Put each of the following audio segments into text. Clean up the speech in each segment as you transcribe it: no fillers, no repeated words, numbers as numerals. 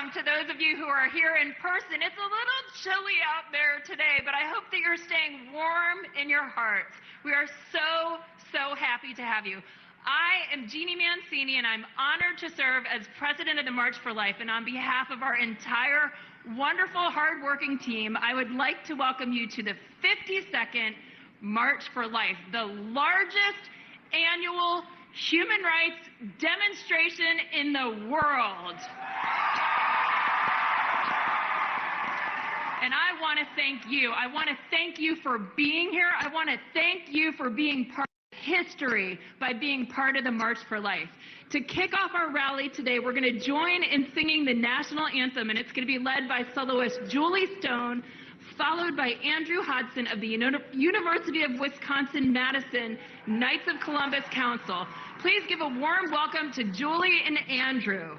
welcome to those of you who are here in person. It's a little chilly out there today, but I hope that you're staying warm in your hearts. We are so happy to have you. I am Jeannie Mancini, and I'm honored to serve as president of the March for Life. And on behalf of our entire wonderful, hardworking team, I would like to welcome you to the 52nd March for Life, the largest annual human rights demonstration in the world. And I want to thank you. I want to thank you for being here. I want to thank you for being part of history by being part of the March for Life. To kick off our rally today, we're going to join in singing the national anthem, and it's going to be led by soloist Julie Stone, followed by Andrew Hodson of the University of Wisconsin-Madison Knights of Columbus Council. Please give a warm welcome to Julie and Andrew.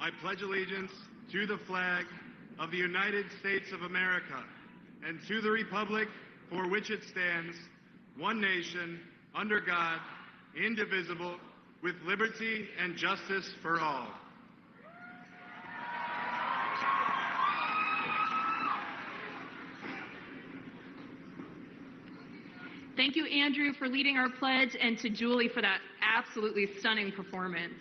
I pledge allegiance to the flag of the United States of America and to the republic for which it stands, one nation, under God, indivisible, with liberty and justice for all. Thank you, Andrew, for leading our pledge, and to Julie for that absolutely stunning performance.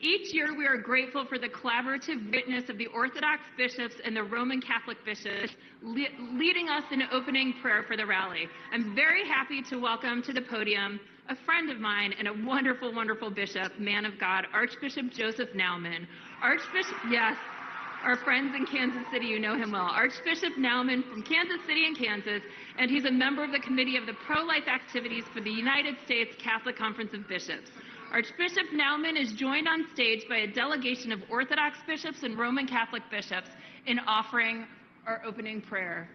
Each year, we are grateful for the collaborative witness of the Orthodox bishops and the Roman Catholic bishops leading us in opening prayer for the rally. I'm very happy to welcome to the podium a friend of mine and a wonderful, wonderful bishop, man of God, Archbishop Joseph Naumann. Archbishop, yes, our friends in Kansas City, you know him well. Archbishop Naumann from Kansas City in Kansas, and he's a member of the Committee of the Pro-Life Activities for the United States Catholic Conference of Bishops. Archbishop Naumann is joined on stage by a delegation of Orthodox bishops and Roman Catholic bishops in offering our opening prayer.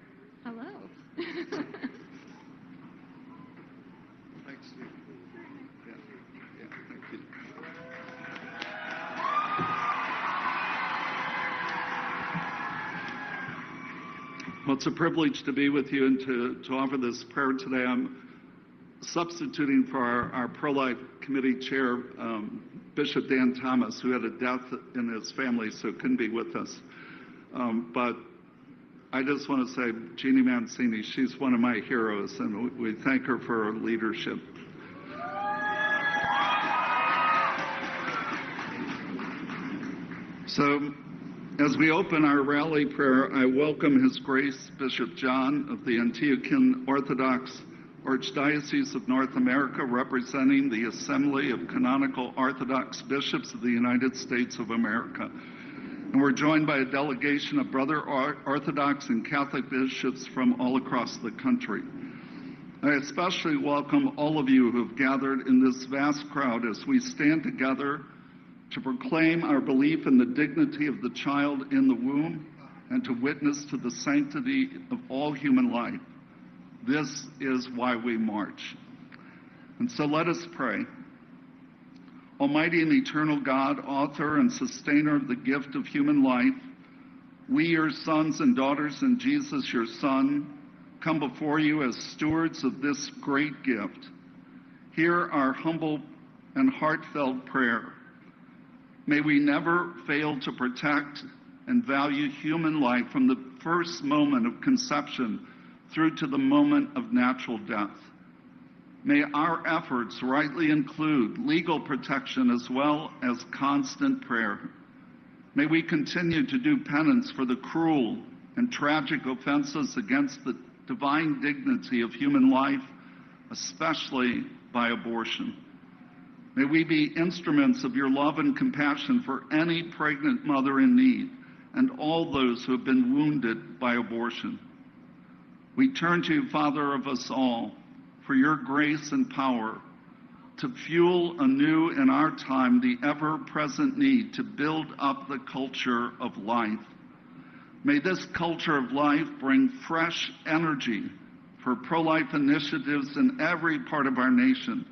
Hello. Thanks, Steve. Yeah, thank you. Well, it's a privilege to be with you and to offer this prayer today. I'm substituting for our pro-life committee chair, Bishop Dan Thomas, who had a death in his family, so couldn't be with us. But I just want to say, Jeannie Mancini, she's one of my heroes, and we thank her for her leadership. So, as we open our rally prayer, I welcome His Grace Bishop John of the Antiochian Orthodox Archdiocese of North America, representing the Assembly of Canonical Orthodox Bishops of the United States of America. And we're joined by a delegation of brother Orthodox and Catholic bishops from all across the country. I especially welcome all of you who have gathered in this vast crowd as we stand together to proclaim our belief in the dignity of the child in the womb and to witness to the sanctity of all human life. This is why we march. And so let us pray. Almighty and eternal God, author and sustainer of the gift of human life, we, your sons and daughters in Jesus, your Son, come before you as stewards of this great gift. Hear our humble and heartfelt prayer. May we never fail to protect and value human life from the first moment of conception through to the moment of natural death. May our efforts rightly include legal protection as well as constant prayer. May we continue to do penance for the cruel and tragic offenses against the divine dignity of human life, especially by abortion. May we be instruments of your love and compassion for any pregnant mother in need and all those who have been wounded by abortion. We turn to you, Father of us all, for your grace and power to fuel anew in our time the ever-present need to build up the culture of life. May this culture of life bring fresh energy for pro-life initiatives in every part of our nation.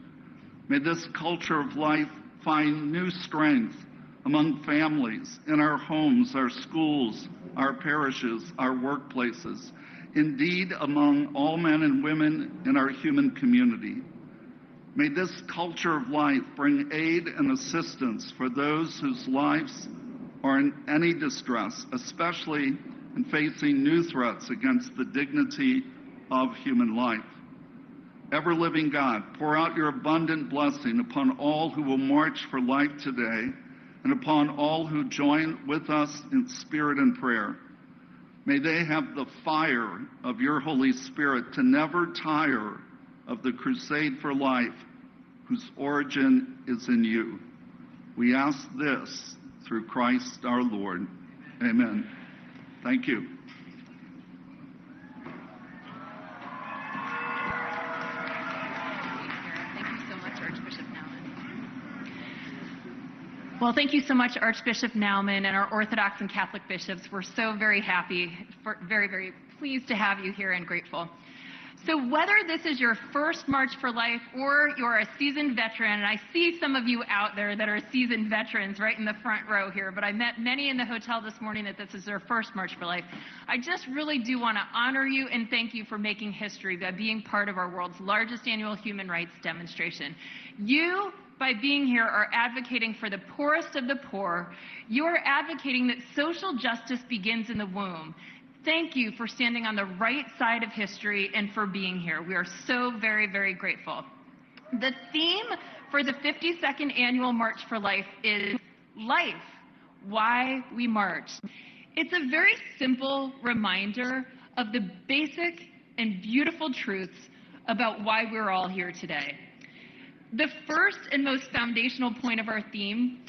May this culture of life find new strength among families, in our homes, our schools, our parishes, our workplaces, indeed among all men and women in our human community. May this culture of life bring aid and assistance for those whose lives are in any distress, especially in facing new threats against the dignity of human life. Ever-living God, pour out your abundant blessing upon all who will march for life today and upon all who join with us in spirit and prayer. May they have the fire of your Holy Spirit to never tire of the crusade for life whose origin is in you. We ask this through Christ our Lord. Amen. Thank you. Well, thank you so much, Archbishop Naumann, and our Orthodox and Catholic bishops. We're so very happy, very, very pleased to have you here and grateful. So whether this is your first March for Life or you're a seasoned veteran, and I see some of you out there that are seasoned veterans right in the front row here, but I met many in the hotel this morning that this is their first March for Life. I just really do want to honor you and thank you for making history by being part of our world's largest annual human rights demonstration. You, by being here, are advocating for the poorest of the poor. You are advocating that social justice begins in the womb. Thank you for standing on the right side of history and for being here. We are so very, very grateful. The theme for the 52nd Annual March for Life is Life, Why We March. It's a very simple reminder of the basic and beautiful truths about why we're all here today. The first and most foundational point of our theme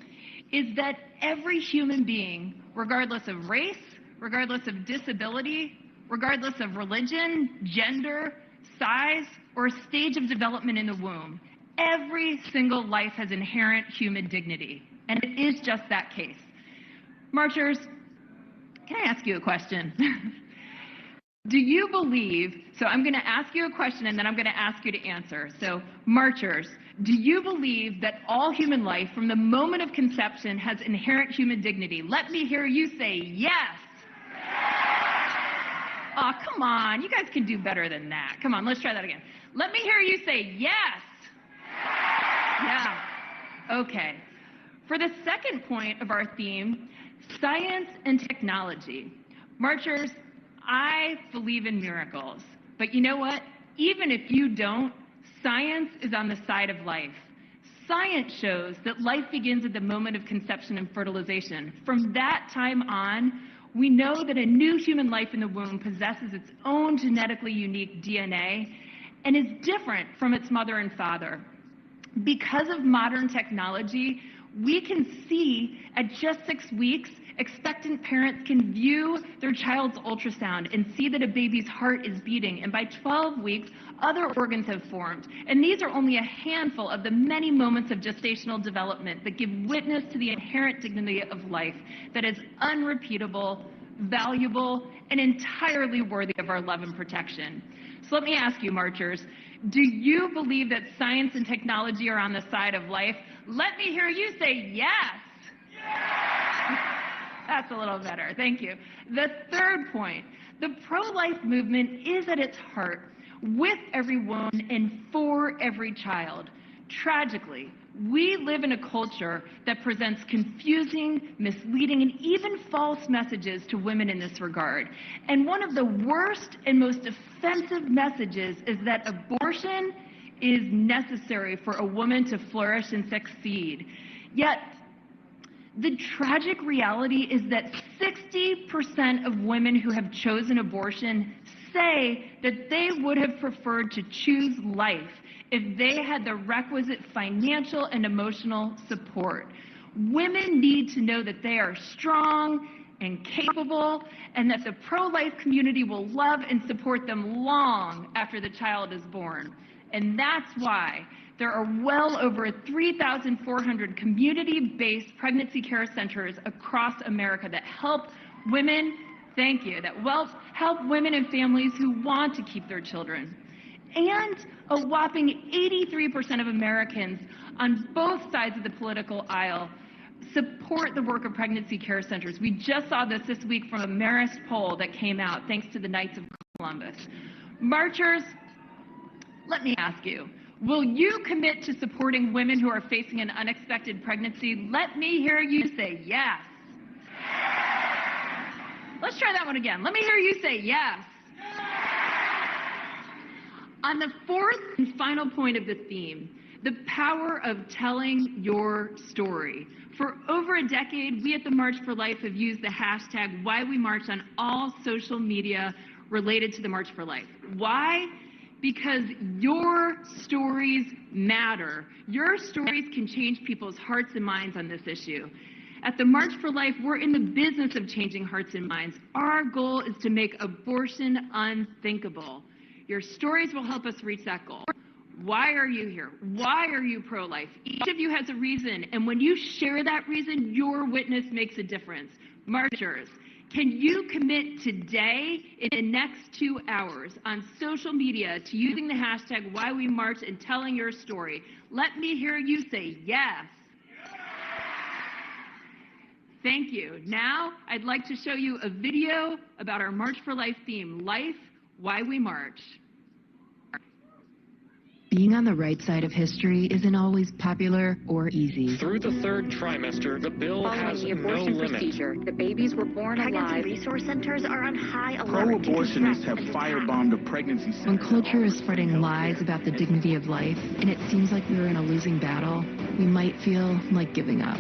is that every human being, regardless of race, regardless of disability, regardless of religion, gender, size, or stage of development in the womb, every single life has inherent human dignity, and it is just that case. Marchers, can I ask you a question? Do you believe, so I'm going to ask you a question and then I'm going to ask you to answer. So, marchers, do you believe that all human life from the moment of conception has inherent human dignity? Let me hear you say yes. Oh, come on. You guys can do better than that. Come on, let's try that again. Let me hear you say yes. Yeah. Okay. For the second point of our theme, science and technology. Marchers, I believe in miracles. But you know what? Even if you don't, science is on the side of life. Science shows that life begins at the moment of conception and fertilization. From that time on, we know that a new human life in the womb possesses its own genetically unique DNA, and is different from its mother and father. Because of modern technology, we can see at just 6 weeks, expectant parents can view their child's ultrasound and see that a baby's heart is beating. And by 12 weeks, other organs have formed. And these are only a handful of the many moments of gestational development that give witness to the inherent dignity of life that is unrepeatable, valuable, and entirely worthy of our love and protection. So let me ask you, marchers, do you believe that science and technology are on the side of life? Let me hear you say yes. Yes! That's a little better. Thank you. The third point, the pro-life movement is at its heart with every woman and for every child. Tragically, we live in a culture that presents confusing, misleading, and even false messages to women in this regard. And one of the worst and most offensive messages is that abortion is necessary for a woman to flourish and succeed. Yet, the tragic reality is that 60% of women who have chosen abortion say that they would have preferred to choose life if they had the requisite financial and emotional support. Women need to know that they are strong and capable, and that the pro-life community will love and support them long after the child is born. And that's why there are well over 3,400 community-based pregnancy care centers across America that help women, thank you, that help women and families who want to keep their children. And a whopping 83% of Americans on both sides of the political aisle support the work of pregnancy care centers. We just saw this week from a Marist poll that came out thanks to the Knights of Columbus. Marchers, let me ask you, will you commit to supporting women who are facing an unexpected pregnancy? Let me hear you say yes. Let's try that one again. Let me hear you say yes. On the fourth and final point of the theme, the power of telling your story. For over a decade, we at the March for Life have used the hashtag #WhyWeMarch on all social media related to the March for Life. Why? Because your stories matter. Your stories can change people's hearts and minds on this issue. At the March for Life, we're in the business of changing hearts and minds. Our goal is to make abortion unthinkable. Your stories will help us reach that goal. Why are you here? Why are you pro-life? Each of you has a reason, and when you share that reason, your witness makes a difference. Marchers, can you commit today, in the next 2 hours, on social media to using the hashtag #WhyWeMarch and telling your story? Let me hear you say yes. Thank you. Now, I'd like to show you a video about our March for Life theme, Life, Why We March. Being on the right side of history isn't always popular or easy. Through the third trimester, the bill has the no abortion limit. procedure, the babies were born alive. Pregnancy resource centers are on high alert. Pro-abortionists have firebombed a pregnancy center. When culture is spreading lies about the dignity of life, and it seems like we're in a losing battle, we might feel like giving up.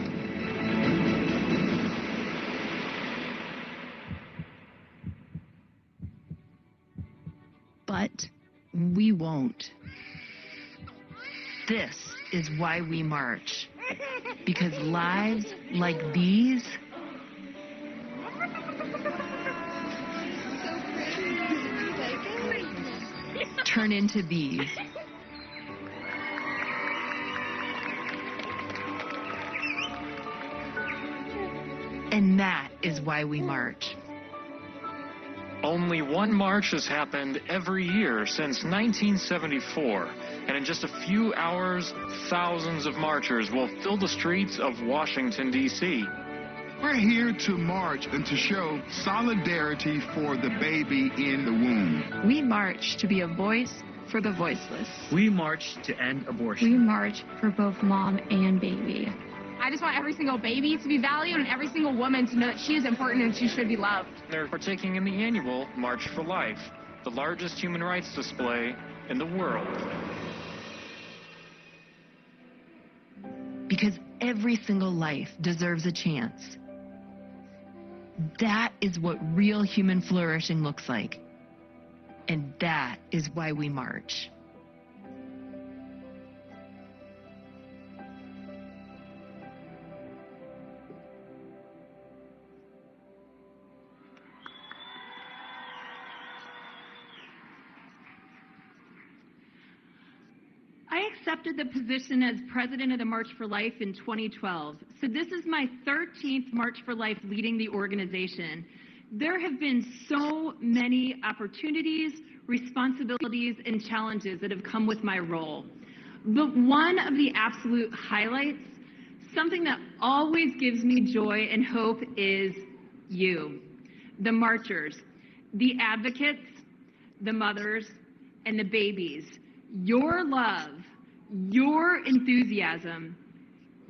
But we won't. This is why we march. Because lives like these turn into these. And that is why we march. Only one march has happened every year since 1974, and in just a few hours, thousands of marchers will fill the streets of Washington, D.C. We're here to march and to show solidarity for the baby in the womb. We march to be a voice for the voiceless. We march to end abortion. We march for both mom and baby. I just want every single baby to be valued and every single woman to know that she is important and she should be loved. They're partaking in the annual March for Life, the largest human rights display in the world. Because every single life deserves a chance. That is what real human flourishing looks like. And that is why we march. accepted the position as president of the March for Life in 2012. So this is my 13th March for Life leading the organization. There have been so many opportunities, responsibilities, and challenges that have come with my role. But one of the absolute highlights, something that always gives me joy and hope, is you, the marchers, the advocates, the mothers, and the babies. Your love, your enthusiasm,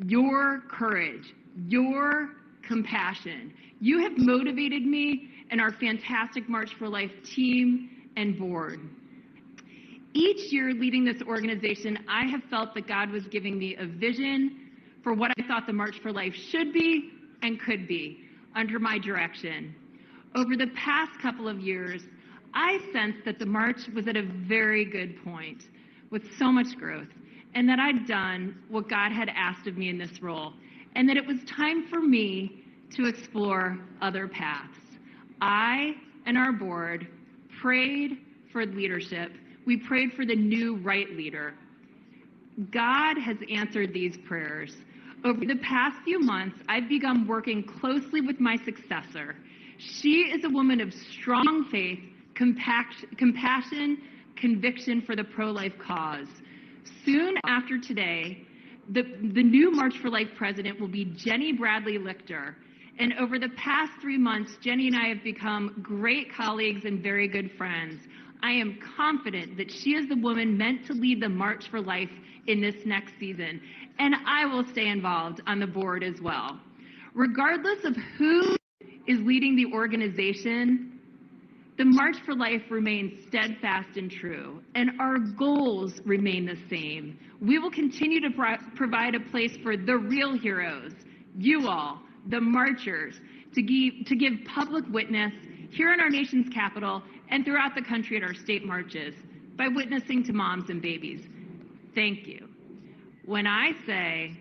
your courage, your compassion. You have motivated me and our fantastic March for Life team and board. Each year leading this organization, I have felt that God was giving me a vision for what I thought the March for Life should be and could be under my direction. Over the past couple of years, I sensed that the March was at a very good point with so much growth, and that I'd done what God had asked of me in this role, and that it was time for me to explore other paths. I and our board prayed for leadership. We prayed for the new right leader. God has answered these prayers. Over the past few months, I've begun working closely with my successor. She is a woman of strong faith, compassion, conviction for the pro-life cause. Soon after today, the new March for Life president will be Jenny Bradley Lichter. And over the past 3 months, Jenny and I have become great colleagues and very good friends. I am confident that she is the woman meant to lead the March for Life in this next season. And I will stay involved on the board as well. Regardless of who is leading the organization, the March for Life remains steadfast and true, and our goals remain the same. We will continue to provide a place for the real heroes, you all, the marchers, to give public witness here in our nation's capital and throughout the country at our state marches by witnessing to moms and babies. Thank you. When I say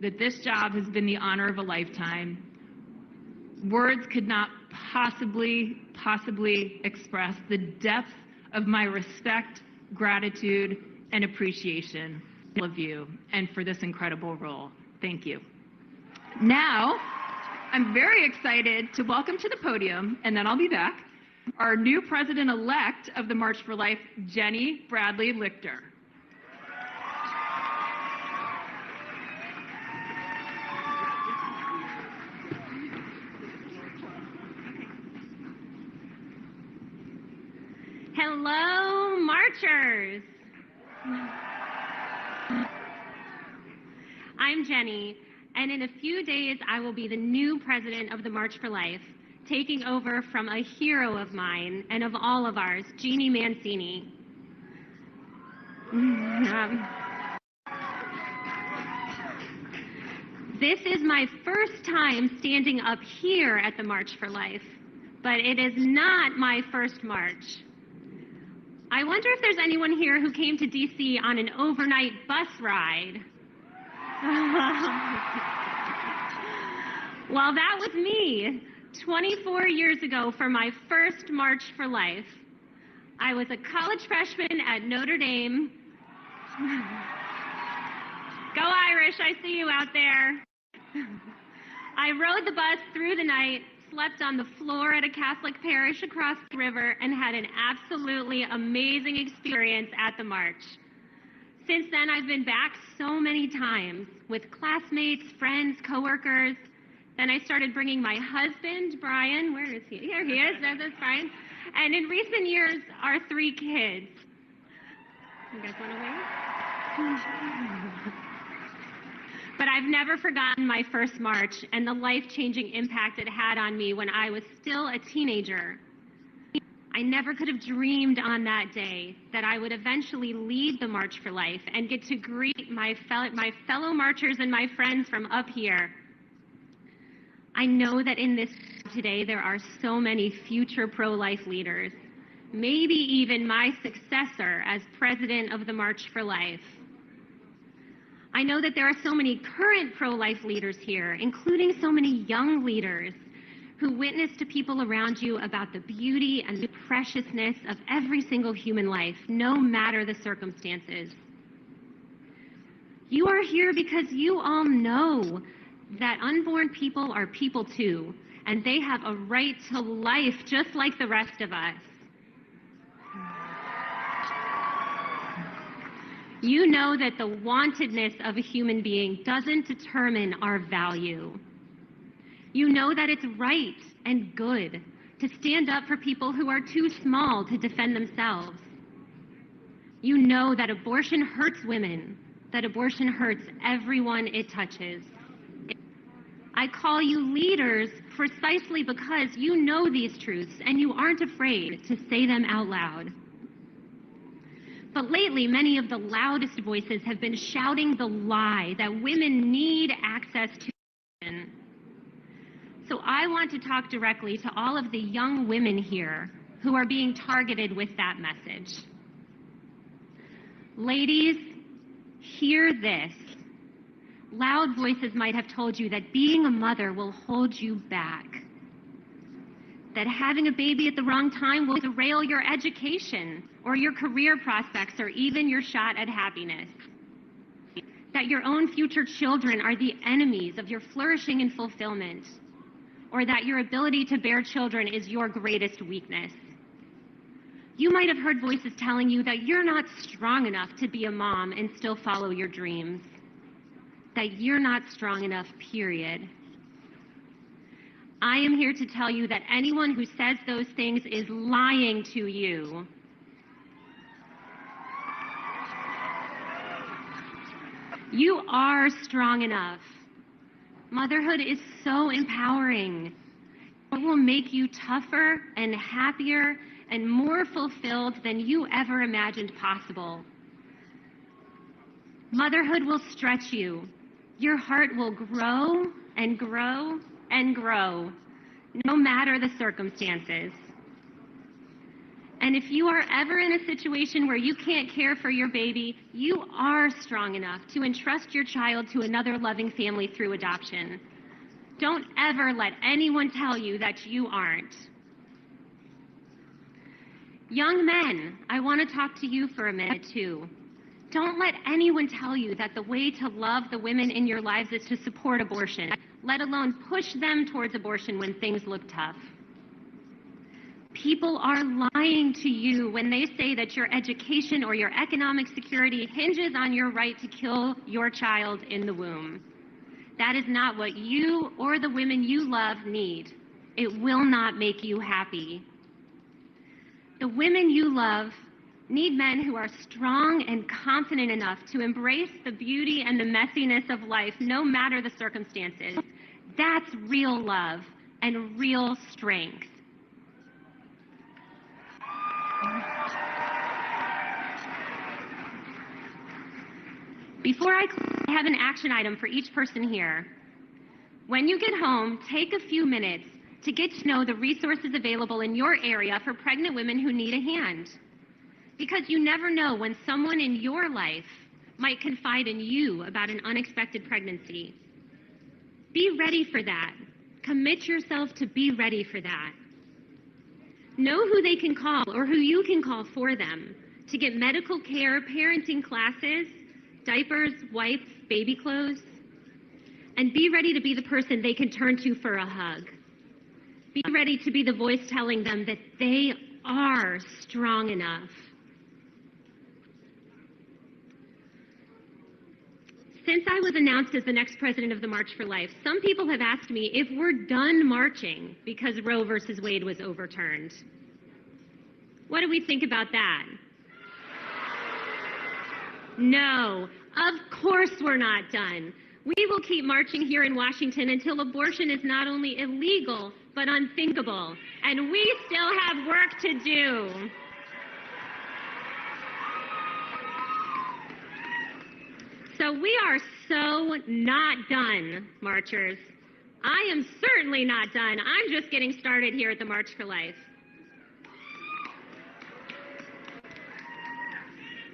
that this job has been the honor of a lifetime, words could not possibly express the depth of my respect, gratitude, and appreciation for all of you and for this incredible role. Thank you. Now, I'm very excited to welcome to the podium, and then I'll be back, our new president-elect of the March for Life, Jenny Bradley Lichter. Hello, marchers. I'm Jenny, and in a few days I will be the new president of the March for Life, taking over from a hero of mine and of all of ours, Jeannie Mancini. This is my first time standing up here at the March for Life, but it is not my first march. I wonder if there's anyone here who came to DC on an overnight bus ride. Well, that was me 24 years ago for my first March for Life. I was a college freshman at Notre Dame. Go Irish, I see you out there. I rode the bus through the night, slept on the floor at a Catholic parish across the river, and had an absolutely amazing experience at the march. Since then, I've been back so many times with classmates, friends, coworkers. Then I started bringing my husband, Brian. Where is he? Here he is. There's Brian. And in recent years, our 3 kids. You guys want to wave? But I've never forgotten my first march and the life-changing impact it had on me when I was still a teenager. I never could have dreamed on that day that I would eventually lead the March for Life and get to greet my fellow marchers and my friends from up here. I know that in this today there are so many future pro-life leaders, maybe even my successor as president of the March for Life. I know that there are so many current pro-life leaders here, including so many young leaders who witness to people around you about the beauty and the preciousness of every single human life, no matter the circumstances. You are here because you all know that unborn people are people too, and they have a right to life just like the rest of us. You know that the wantedness of a human being doesn't determine our value. You know that it's right and good to stand up for people who are too small to defend themselves. You know that abortion hurts women, that abortion hurts everyone it touches. I call you leaders precisely because you know these truths and you aren't afraid to say them out loud. But lately, many of the loudest voices have been shouting the lie that women need access to abortion. So I want to talk directly to all of the young women here who are being targeted with that message. Ladies, hear this. Loud voices might have told you that being a mother will hold you back, that having a baby at the wrong time will derail your education or your career prospects or even your shot at happiness, that your own future children are the enemies of your flourishing and fulfillment, or that your ability to bear children is your greatest weakness. You might have heard voices telling you that you're not strong enough to be a mom and still follow your dreams, that you're not strong enough, period. I am here to tell you that anyone who says those things is lying to you. You are strong enough. Motherhood is so empowering. It will make you tougher and happier and more fulfilled than you ever imagined possible. Motherhood will stretch you. Your heart will grow and grow and grow, no matter the circumstances. And if you are ever in a situation where you can't care for your baby, you are strong enough to entrust your child to another loving family through adoption. Don't ever let anyone tell you that you aren't. Young men, I want to talk to you for a minute too. Don't let anyone tell you that the way to love the women in your lives is to support abortion, let alone push them towards abortion when things look tough. People are lying to you when they say that your education or your economic security hinges on your right to kill your child in the womb. That is not what you or the women you love need. It will not make you happy. The women you love need men who are strong and confident enough to embrace the beauty and the messiness of life, no matter the circumstances. That's real love and real strength. Before I have an action item for each person here. When you get home, take a few minutes to get to know the resources available in your area for pregnant women who need a hand. Because you never know when someone in your life might confide in you about an unexpected pregnancy. Be ready for that. Commit yourself to be ready for that. Know who they can call or who you can call for them to get medical care, parenting classes, diapers, wipes, baby clothes, and be ready to be the person they can turn to for a hug. Be ready to be the voice telling them that they are strong enough. Since I was announced as the next president of the March for Life, some people have asked me if we're done marching because Roe versus Wade was overturned. What do we think about that? No, of course we're not done. We will keep marching here in Washington until abortion is not only illegal, but unthinkable. And we still have work to do. So we are so not done, marchers. I am certainly not done. I'm just getting started here at the March for Life.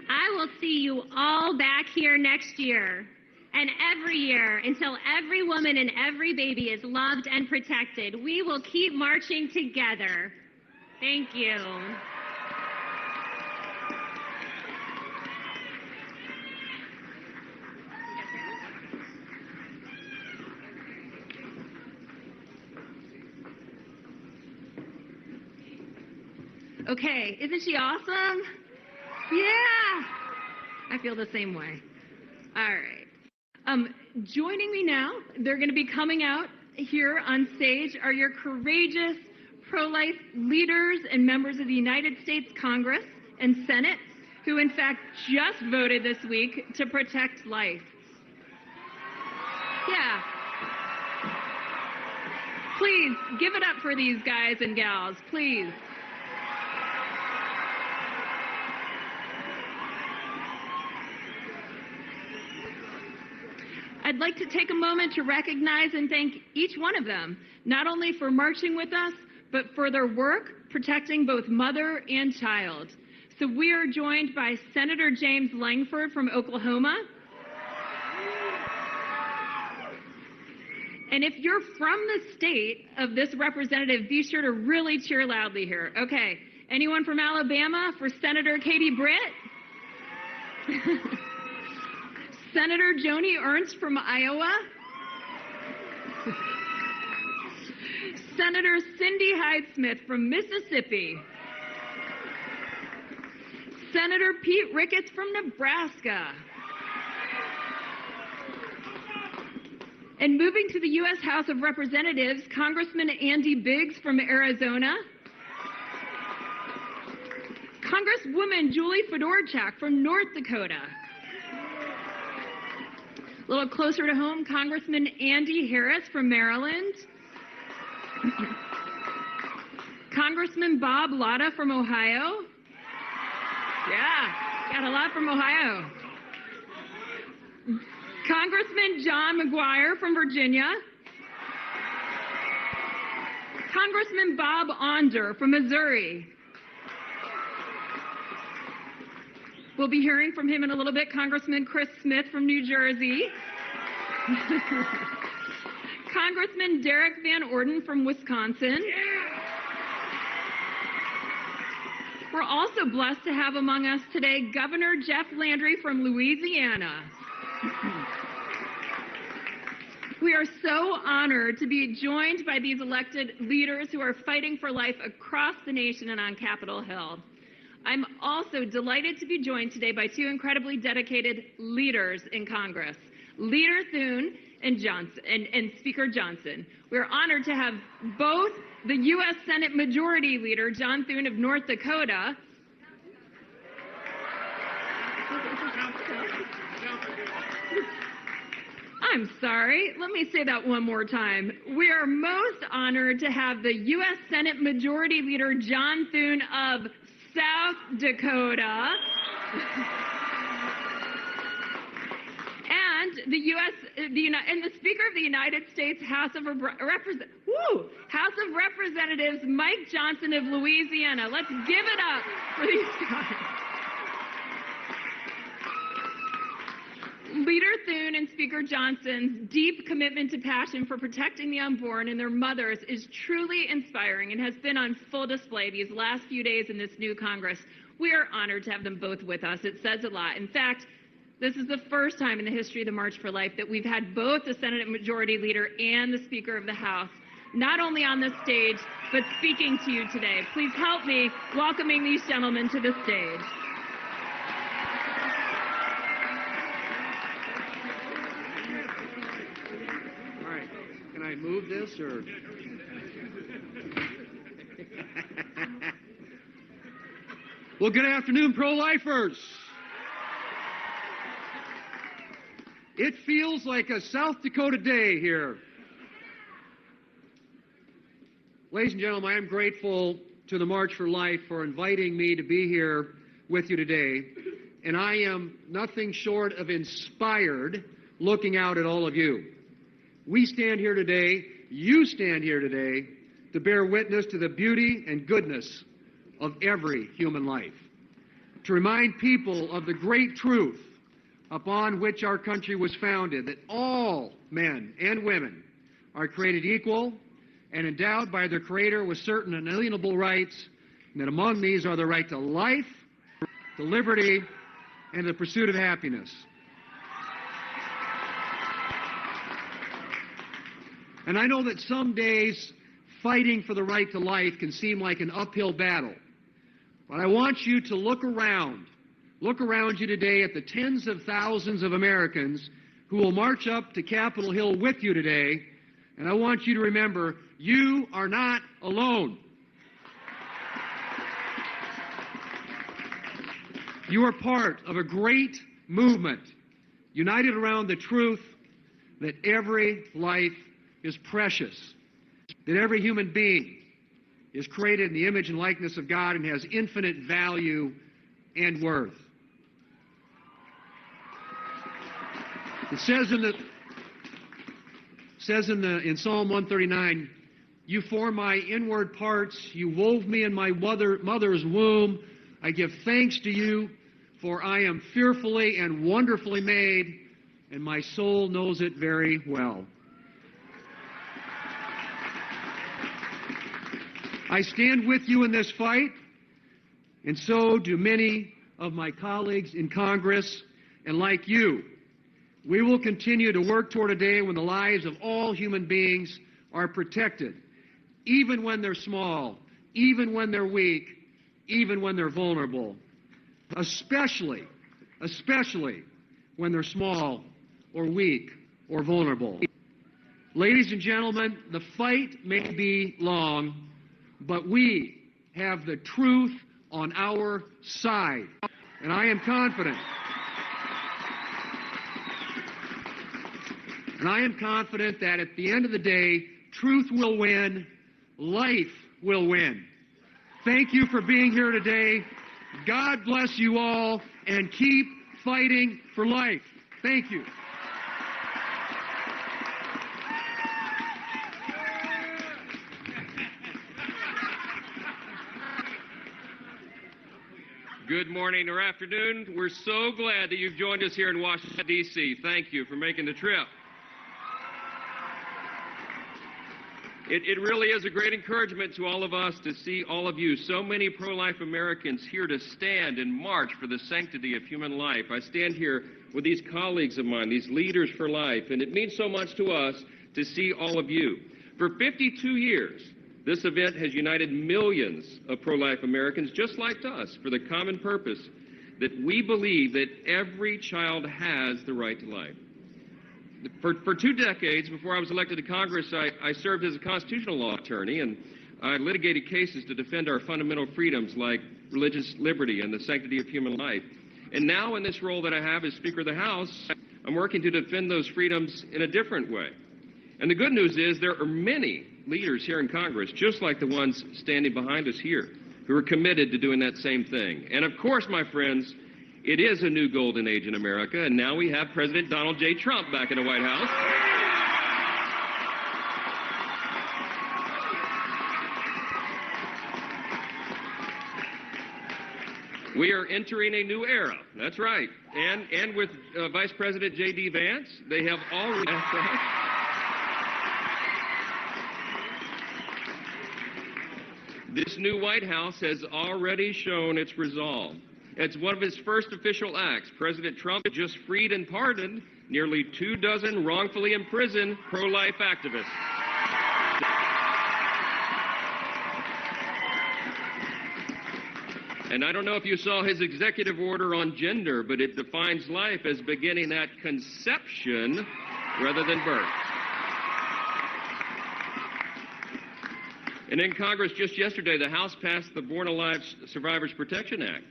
I will see you all back here next year and every year until every woman and every baby is loved and protected. We will keep marching together. Thank you. Okay, isn't she awesome? Yeah, I feel the same way. All right. Joining me now, they're going to be coming out here on stage, are your courageous pro-life leaders and members of the United States Congress and Senate, who in fact just voted this week to protect life. Yeah. Please, give it up for these guys and gals, please. I'd like to take a moment to recognize and thank each one of them, not only for marching with us, but for their work protecting both mother and child. So we are joined by Senator James Langford from Oklahoma. And if you're from the state of this representative, be sure to really cheer loudly here. Okay, anyone from Alabama for Senator Katie Britt? Senator Joni Ernst from Iowa. Senator Cindy Hyde-Smith from Mississippi. Senator Pete Ricketts from Nebraska. And moving to the U.S. House of Representatives, Congressman Andy Biggs from Arizona. Congresswoman Julie Fedorchak from North Dakota. A little closer to home, Congressman Andy Harris from Maryland. Congressman Bob Latta from Ohio. Yeah, got a lot from Ohio. Congressman John McGuire from Virginia. Congressman Bob Onder from Missouri. We'll be hearing from him in a little bit. Congressman Chris Smith from New Jersey. Congressman Derek Van Orden from Wisconsin. We're also blessed to have among us today Governor Jeff Landry from Louisiana. We are so honored to be joined by these elected leaders who are fighting for life across the nation and on Capitol Hill. I'm also delighted to be joined today by two incredibly dedicated leaders in Congress, Leader Thune and Speaker Johnson. We're honored to have both the U.S. Senate Majority Leader, John Thune of North Dakota, I'm sorry, let me say that one more time. We are most honored to have the U.S. Senate Majority Leader, John Thune of South Dakota, and the Speaker of the United States House of Representatives, Mike Johnson of Louisiana. Let's give it up for these guys. Leader Thune and Speaker Johnson's deep commitment to passion for protecting the unborn and their mothers is truly inspiring and has been on full display these last few days in this new Congress. We are honored to have them both with us. It says a lot. In fact, this is the first time in the history of the March for Life that we've had both the Senate Majority Leader and the Speaker of the House not only on this stage, but speaking to you today. Please help me welcoming these gentlemen to the stage. Can I move this or? Well, good afternoon, pro-lifers. It feels like a South Dakota day here. Ladies and gentlemen, I am grateful to the March for Life for inviting me to be here with you today, and I am nothing short of inspired looking out at all of you. We stand here today, you stand here today, to bear witness to the beauty and goodness of every human life, to remind people of the great truth upon which our country was founded, that all men and women are created equal and endowed by their Creator with certain inalienable rights, and that among these are the right to life, to liberty, and the pursuit of happiness. And I know that some days fighting for the right to life can seem like an uphill battle. But I want you to look around you today at the tens of thousands of Americans who will march up to Capitol Hill with you today, and I want you to remember, you are not alone. You are part of a great movement, united around the truth that every life is precious, that every human being is created in the image and likeness of God and has infinite value and worth. It says in Psalm 139, you formed my inward parts, you wove me in my mother's womb. I give thanks to you, for I am fearfully and wonderfully made, and my soul knows it very well. I stand with you in this fight, and so do many of my colleagues in Congress, and like you, we will continue to work toward a day when the lives of all human beings are protected, even when they're small, even when they're weak, even when they're vulnerable, especially when they're small or weak or vulnerable. Ladies and gentlemen, the fight may be long, but we have the truth on our side, and I am confident. And I am confident that at the end of the day, truth will win, life will win. Thank you for being here today. God bless you all, and keep fighting for life. Thank you. Good morning or afternoon. We're so glad that you've joined us here in Washington, D.C. Thank you for making the trip. It really is a great encouragement to all of us to see all of you, so many pro-life Americans here to stand and march for the sanctity of human life. I stand here with these colleagues of mine, these leaders for life, and it means so much to us to see all of you. For 52 years, this event has united millions of pro-life Americans just like us for the common purpose that we believe that every child has the right to life. For 2 decades, before I was elected to Congress, I served as a constitutional law attorney, and I litigated cases to defend our fundamental freedoms like religious liberty and the sanctity of human life. And now in this role that I have as Speaker of the House, I'm working to defend those freedoms in a different way. And the good news is there are many leaders here in Congress, just like the ones standing behind us here, who are committed to doing that same thing. And of course, my friends, it is a new golden age in America, and now we have President Donald J. Trump back in the White House. We are entering a new era. That's right. And with Vice President J.D. Vance, they have already... This new White House has already shown its resolve. It's one of his first official acts. President Trump just freed and pardoned nearly 24 wrongfully imprisoned pro-life activists. And I don't know if you saw his executive order on gender, but it defines life as beginning at conception rather than birth. And in Congress just yesterday, the House passed the Born Alive Survivors Protection Act.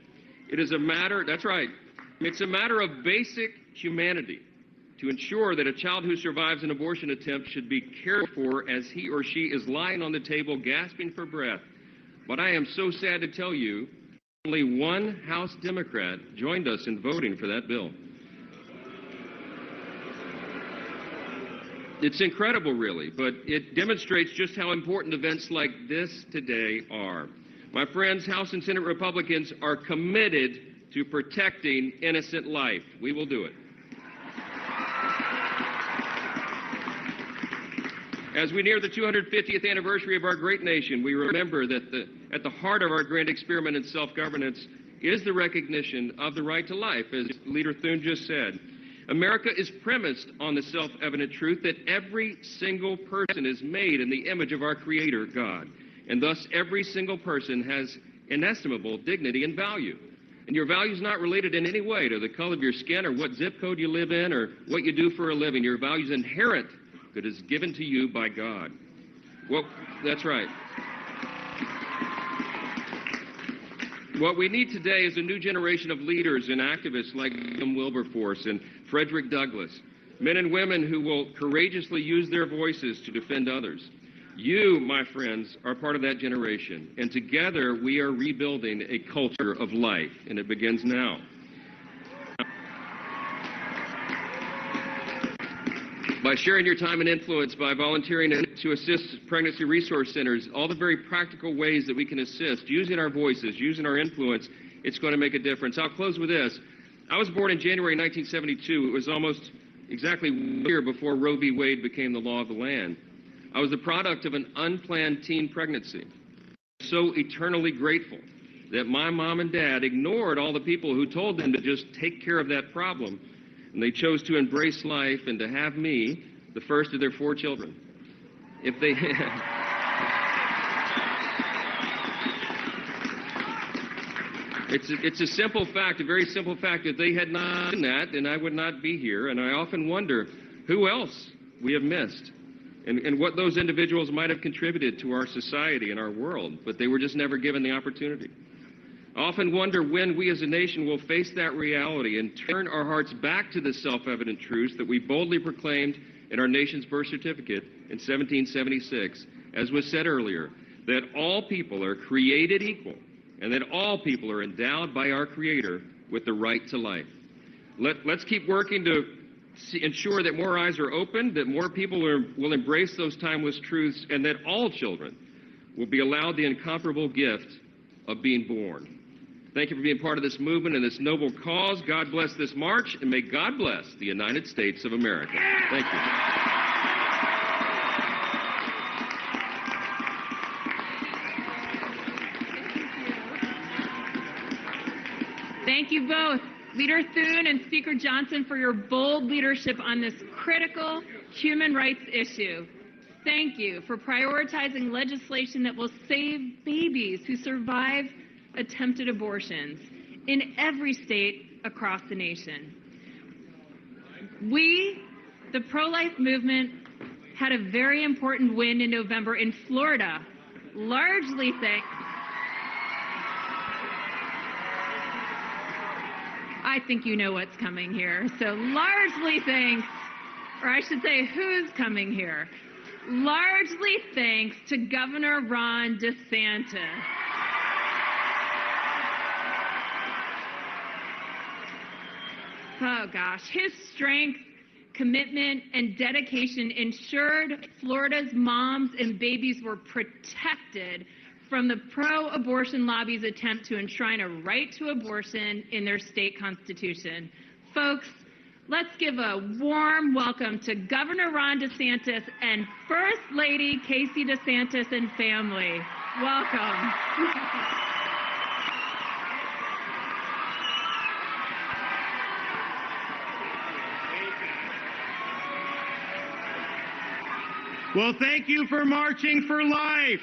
It is a matter, that's right, it's a matter of basic humanity to ensure that a child who survives an abortion attempt should be cared for as he or she is lying on the table gasping for breath. But I am so sad to tell you, only one House Democrat joined us in voting for that bill. It's incredible, really, but it demonstrates just how important events like this today are. My friends, House and Senate Republicans are committed to protecting innocent life. We will do it. As we near the 250th anniversary of our great nation, we remember that at the heart of our grand experiment in self-governance is the recognition of the right to life, as Leader Thune just said. America is premised on the self-evident truth that every single person is made in the image of our Creator, God. And thus, every single person has inestimable dignity and value. And your value is not related in any way to the color of your skin or what zip code you live in or what you do for a living. Your value is inherent, that is given to you by God. Well, that's right. What we need today is a new generation of leaders and activists like Wilberforce and Frederick Douglass, men and women who will courageously use their voices to defend others. You, my friends, are part of that generation, and together we are rebuilding a culture of life, and it begins now. By sharing your time and influence, by volunteering to assist pregnancy resource centers, all the very practical ways that we can assist, using our voices, using our influence, it's going to make a difference. I'll close with this. I was born in January 1972. It was almost exactly a year before Roe v. Wade became the law of the land. I was the product of an unplanned teen pregnancy. So eternally grateful that my mom and dad ignored all the people who told them to just take care of that problem, and they chose to embrace life and to have me, the first of their 4 children. If they It's a simple fact, a very simple fact, that they had not done that, and I would not be here. And I often wonder who else we have missed and what those individuals might have contributed to our society and our world, but they were just never given the opportunity. I often wonder when we as a nation will face that reality and turn our hearts back to the self-evident truths that we boldly proclaimed in our nation's birth certificate in 1776, as was said earlier, that all people are created equal and that all people are endowed by our Creator with the right to life. Let's keep working to ensure that more eyes are opened, that more people will embrace those timeless truths, and that all children will be allowed the incomparable gift of being born. Thank you for being part of this movement and this noble cause. God bless this march, and may God bless the United States of America. Thank you. Thank you both, Leader Thune and Speaker Johnson, for your bold leadership on this critical human rights issue. Thank you for prioritizing legislation that will save babies who survive attempted abortions in every state across the nation. We, the pro-life movement, had a very important win in November in Florida, largely thanks... I think you know what's coming here. So largely thanks, or I should say who's coming here, largely thanks to Governor Ron DeSantis. Oh gosh, his strength, commitment, and dedication ensured Florida's moms and babies were protected from the pro-abortion lobby's attempt to enshrine a right to abortion in their state constitution. Folks, let's give a warm welcome to Governor Ron DeSantis and First Lady Casey DeSantis and family. Welcome. Well, thank you for marching for life.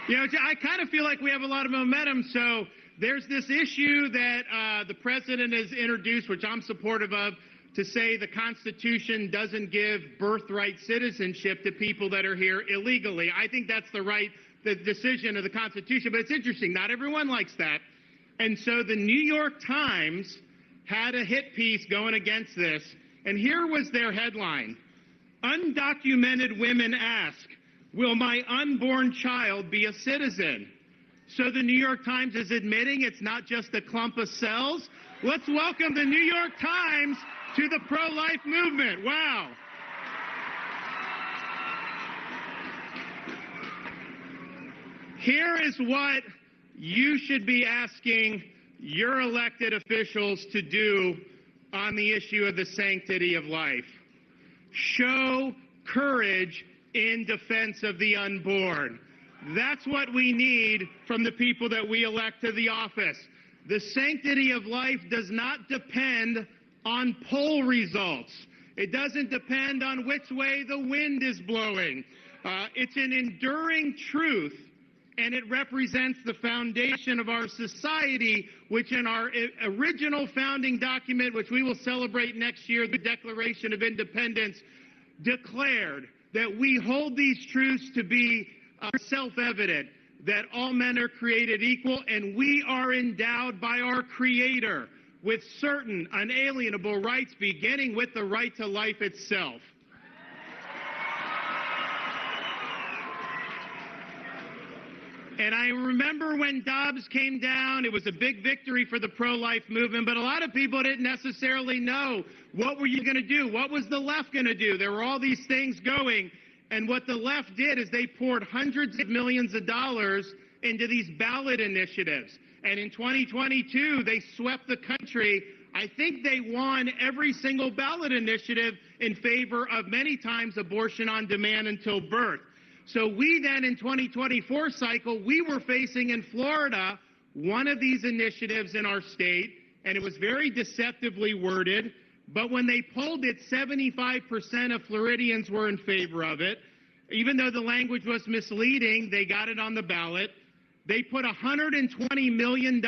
You know, I kind of feel like we have a lot of momentum. So there's this issue that the president has introduced, which I'm supportive of, to say the Constitution doesn't give birthright citizenship to people that are here illegally. I think that's the decision of the Constitution. But it's interesting, not everyone likes that. And so the New York Times had a hit piece going against this. And here was their headline: "Undocumented women ask, will my unborn child be a citizen?" So the New York Times is admitting it's not just a clump of cells. Let's welcome the New York Times to the pro-life movement. Wow. Here is what you should be asking your elected officials to do on the issue of the sanctity of life. Show courage in defense of the unborn. That's what we need from the people that we elect to the office. The sanctity of life does not depend on poll results. It doesn't depend on which way the wind is blowing. It's an enduring truth, and it represents the foundation of our society, which in our original founding document, which we will celebrate next year, the Declaration of Independence, declared that we hold these truths to be self-evident, that all men are created equal, and we are endowed by our Creator with certain unalienable rights, beginning with the right to life itself. And I remember when Dobbs came down, it was a big victory for the pro-life movement, but a lot of people didn't necessarily know, what were you going to do? What was the left going to do? There were all these things going, and what the left did is they poured hundreds of millions of dollars into these ballot initiatives. And in 2022, they swept the country. I think they won every single ballot initiative in favor of, many times, abortion on demand until birth. So we then, in 2024 cycle, we were facing in Florida one of these initiatives in our state, and it was very deceptively worded, but when they polled it, 75% of Floridians were in favor of it. Even though the language was misleading, they got it on the ballot. They put $120 million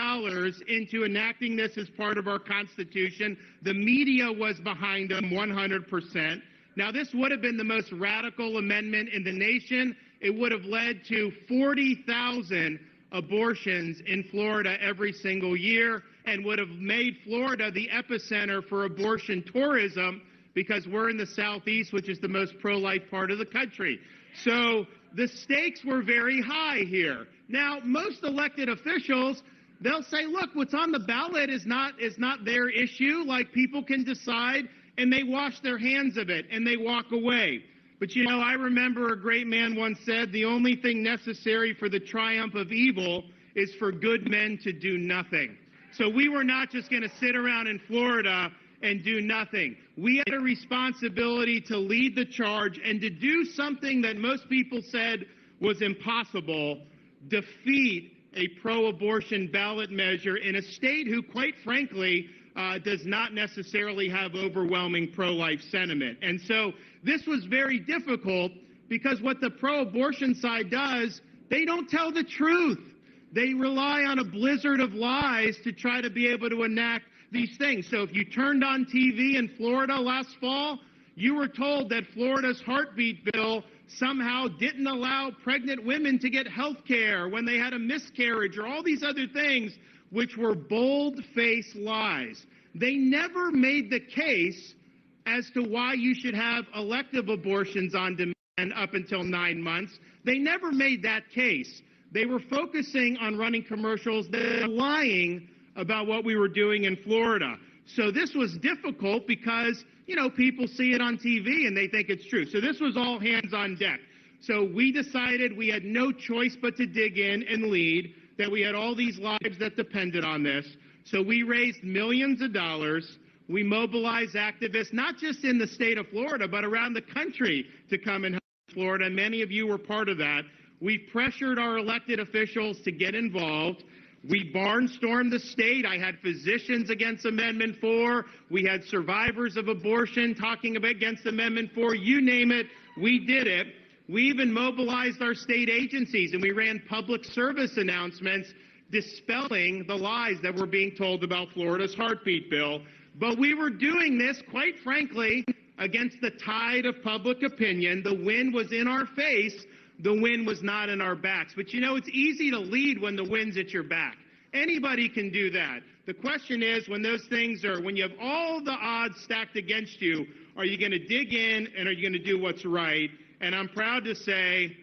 into enacting this as part of our Constitution. The media was behind them 100%. Now, this would have been the most radical amendment in the nation. It would have led to 40,000 abortions in Florida every single year and would have made Florida the epicenter for abortion tourism, because we're in the Southeast, which is the most pro-life part of the country. So the stakes were very high here. Now, most elected officials, they'll say, look, what's on the ballot is not their issue. Like, people can decide, and they wash their hands of it, and they walk away. But, you know, I remember a great man once said, the only thing necessary for the triumph of evil is for good men to do nothing. So we were not just going to sit around in Florida and do nothing. We had a responsibility to lead the charge and to do something that most people said was impossible: defeat a pro-abortion ballot measure in a state who, quite frankly, does not necessarily have overwhelming pro-life sentiment. And so this was very difficult, because what the pro-abortion side does, they don't tell the truth. They rely on a blizzard of lies to try to be able to enact these things. So if you turned on TV in Florida last fall, you were told that Florida's heartbeat bill somehow didn't allow pregnant women to get health care when they had a miscarriage, or all these other things, which were bold-faced lies. They never made the case as to why you should have elective abortions on demand up until 9 months. They never made that case. They were focusing on running commercials that were lying about what we were doing in Florida. So this was difficult because, you know, people see it on TV and they think it's true. So this was all hands on deck. So we decided we had no choice but to dig in and lead, that we had all these lives that depended on this. So we raised millions of dollars. We mobilized activists, not just in the state of Florida, but around the country, to come and help Florida. Many of you were part of that. We pressured our elected officials to get involved. We barnstormed the state. I had physicians against Amendment 4. We had survivors of abortion talking against Amendment 4. You name it, we did it. We even mobilized our state agencies, and we ran public service announcements dispelling the lies that were being told about Florida's heartbeat bill. But we were doing this, quite frankly, against the tide of public opinion. The wind was in our face. The wind was not in our backs. But, you know, it's easy to lead when the wind's at your back. Anybody can do that. The question is, when those things are, when you have all the odds stacked against you, are you going to dig in, and are you going to do what's right? And I'm proud to say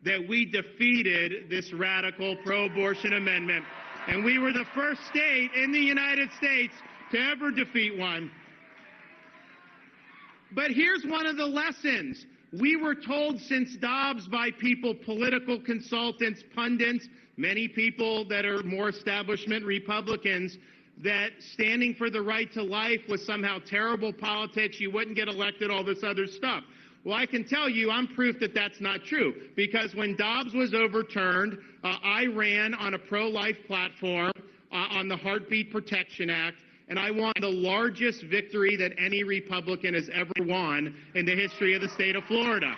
that we defeated this radical pro-abortion amendment. And we were the first state in the United States to ever defeat one. But here's one of the lessons. We were told since Dobbs by people, political consultants, pundits, many people that are more establishment Republicans, that standing for the right to life was somehow terrible politics, you wouldn't get elected, all this other stuff. Well, I can tell you I'm proof that that's not true, because when Dobbs was overturned, I ran on a pro-life platform on the Heartbeat Protection Act, and I won the largest victory that any Republican has ever won in the history of the state of Florida.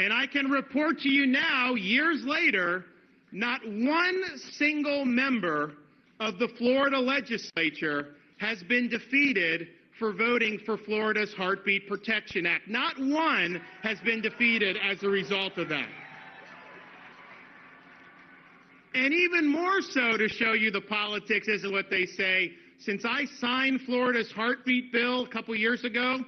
And I can report to you now, years later, not one single member of the Florida legislature has been defeated for voting for Florida's Heartbeat Protection Act. Not one has been defeated as a result of that. And even more so, to show you the politics isn't what they say, since I signed Florida's Heartbeat bill a couple years ago,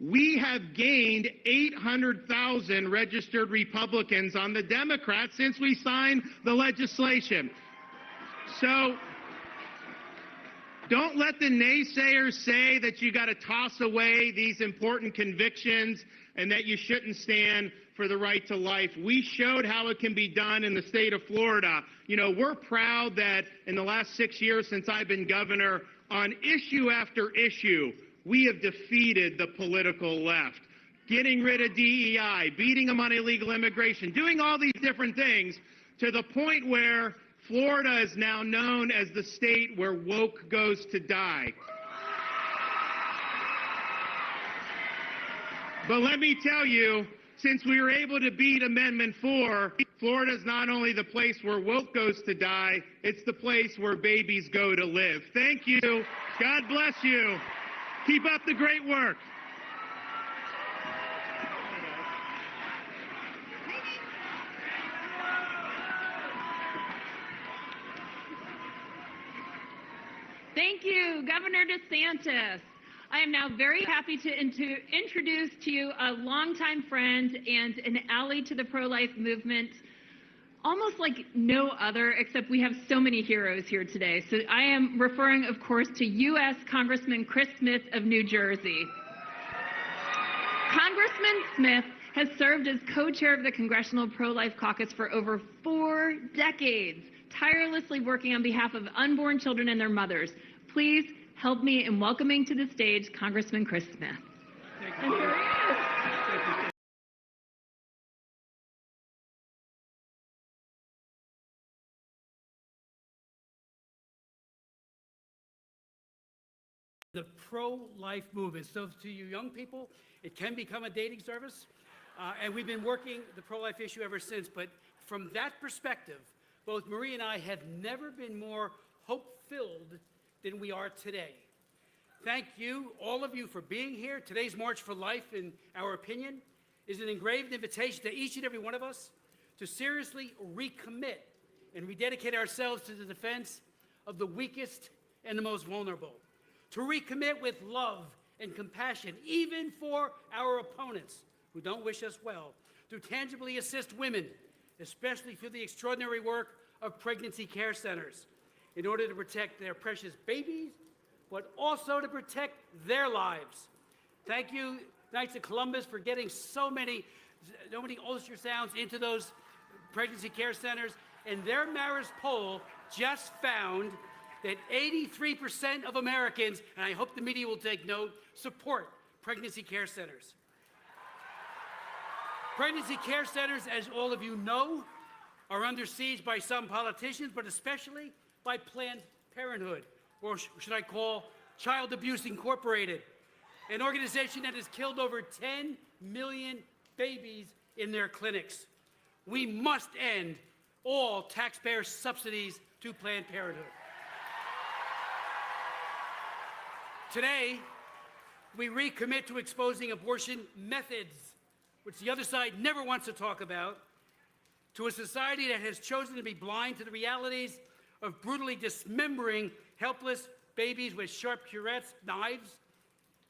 we have gained 800,000 registered Republicans on the Democrats since we signed the legislation. So don't let the naysayers say that you got to toss away these important convictions and that you shouldn't stand for the right to life. We showed how it can be done in the state of Florida. You know, we're proud that in the last 6 years since I've been governor, on issue after issue, we have defeated the political left. Getting rid of DEI, beating them on illegal immigration, doing all these different things to the point where Florida is now known as the state where woke goes to die. But let me tell you, since we were able to beat Amendment 4, Florida is not only the place where woke goes to die, it's the place where babies go to live. Thank you. God bless you. Keep up the great work. Thank you, Governor DeSantis. I am now very happy to introduce to you a longtime friend and an ally to the pro-life movement, almost like no other, except we have so many heroes here today. So I am referring, of course, to U.S. Congressman Chris Smith of New Jersey. Congressman Smith has served as co-chair of the Congressional Pro-Life Caucus for over 4 decades, tirelessly working on behalf of unborn children and their mothers. Please help me in welcoming to the stage Congressman Chris Smith. And here he is. The pro-life movement. So to you young people, it can become a dating service. And we've been working the pro-life issue ever since. But from that perspective, both Marie and I have never been more hope-filled than we are today. Thank you, all of you, for being here. Today's March for Life, in our opinion, is an engraved invitation to each and every one of us to seriously recommit and rededicate ourselves to the defense of the weakest and the most vulnerable. To recommit with love and compassion, even for our opponents who don't wish us well. To tangibly assist women, especially through the extraordinary work of pregnancy care centers, in order to protect their precious babies, but also to protect their lives. Thank you, Knights of Columbus, for getting so many ultrasounds into those pregnancy care centers. And their Marist poll just found that 83% of Americans, and I hope the media will take note, support pregnancy care centers. Pregnancy care centers, as all of you know, are under siege by some politicians, but especially by Planned Parenthood, or should I call Child Abuse Incorporated, an organization that has killed over 10 million babies in their clinics. We must end all taxpayer subsidies to Planned Parenthood. Today, we recommit to exposing abortion methods, which the other side never wants to talk about, to a society that has chosen to be blind to the realities of brutally dismembering helpless babies with sharp curettes, knives,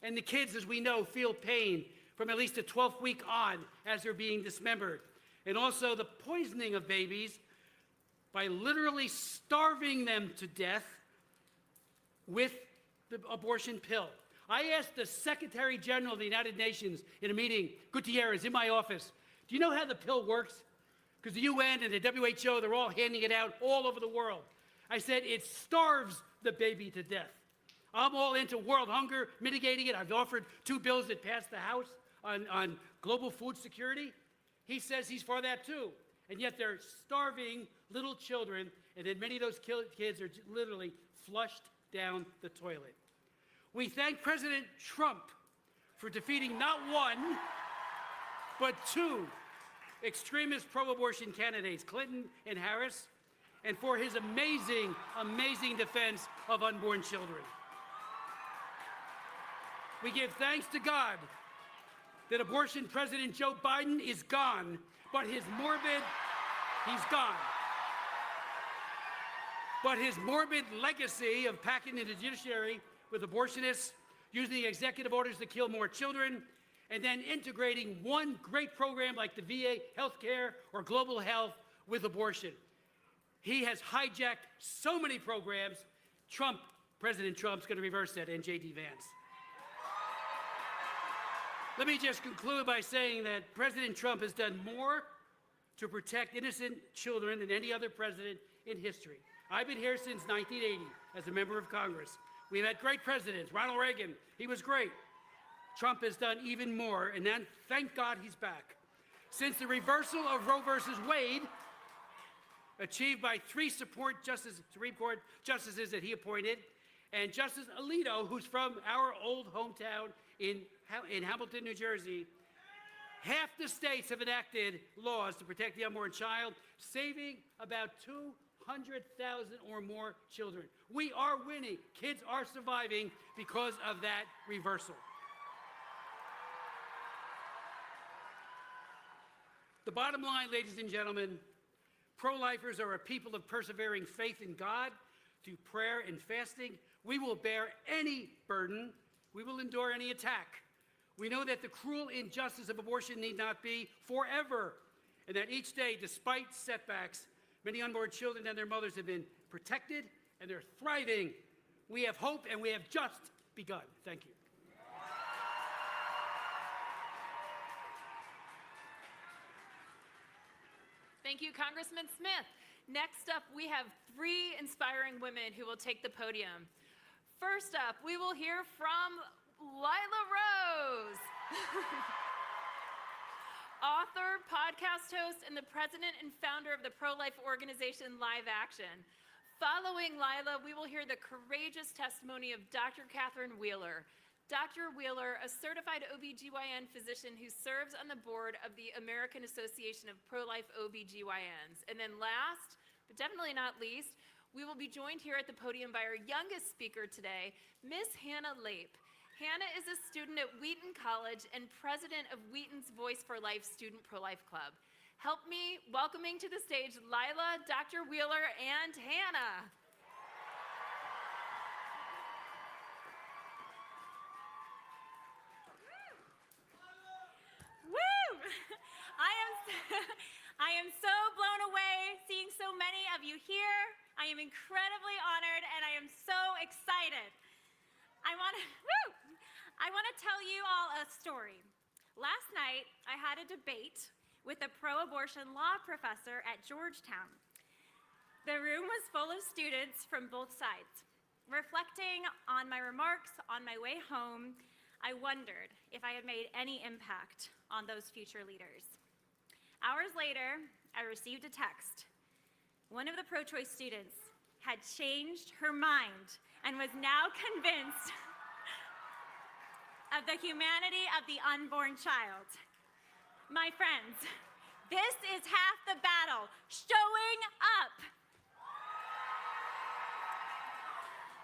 and the kids, as we know, feel pain from at least the 12th week on as they're being dismembered. And also the poisoning of babies by literally starving them to death with the abortion pill. I asked the Secretary General of the United Nations in a meeting, Gutierrez, in my office, do you know how the pill works? Because the UN and the WHO, they're all handing it out all over the world. I said, it starves the baby to death. I'm all into world hunger, mitigating it. I've offered 2 bills that passed the House on global food security. He says he's for that too. And yet they're starving little children, and then many of those kids are literally flushed down the toilet. We thank President Trump for defeating not 1, but 2 extremist pro-abortion candidates, Clinton and Harris, and for his amazing, amazing defense of unborn children. We give thanks to God that abortion President Joe Biden is gone, but he's gone. But his morbid legacy of packing the judiciary with abortionists, using the executive orders to kill more children, and then integrating one great program like the VA healthcare or global health with abortion. He has hijacked so many programs. President Trump's going to reverse that, and J.D. Vance. Let me just conclude by saying that President Trump has done more to protect innocent children than any other president in history. I've been here since 1980 as a member of Congress. We've had great presidents. Ronald Reagan, he was great. Trump has done even more, and then thank God he's back. Since the reversal of Roe versus Wade, achieved by 3 Supreme Court justices that he appointed, and Justice Alito, who's from our old hometown in Hamilton, New Jersey, half the states have enacted laws to protect the unborn child, saving about 200,000 or more children. We are winning. Kids are surviving because of that reversal. The bottom line, ladies and gentlemen, pro-lifers are a people of persevering faith in God through prayer and fasting. We will bear any burden. We will endure any attack. We know that the cruel injustice of abortion need not be forever, and that each day, despite setbacks, many unborn children and their mothers have been protected, and they're thriving. We have hope, and we have just begun. Thank you. Thank you, Congressman Smith. Next up, we have 3 inspiring women who will take the podium. First up, we will hear from Lila Rose, author, podcast host, and the president and founder of the pro-life organization Live Action. Following Lila, we will hear the courageous testimony of Dr. Catherine Wheeler. Dr. Wheeler, a certified OBGYN physician who serves on the board of the American Association of Pro-Life OBGYNs. And then last, but definitely not least, we will be joined here at the podium by our youngest speaker today, Miss Hannah Lape. Hannah is a student at Wheaton College and president of Wheaton's Voice for Life Student Pro-Life Club. Help me welcoming to the stage Lila, Dr. Wheeler, and Hannah. Woo! I am so blown away seeing so many of you here. I am incredibly honored and I am so excited. I want to tell you all a story. Last night, I had a debate with a pro-abortion law professor at Georgetown. The room was full of students from both sides. Reflecting on my remarks on my way home, I wondered if I had made any impact on those future leaders. Hours later, I received a text. One of the pro-choice students had changed her mind and was now convinced of the humanity of the unborn child. My friends, this is half the battle, showing up.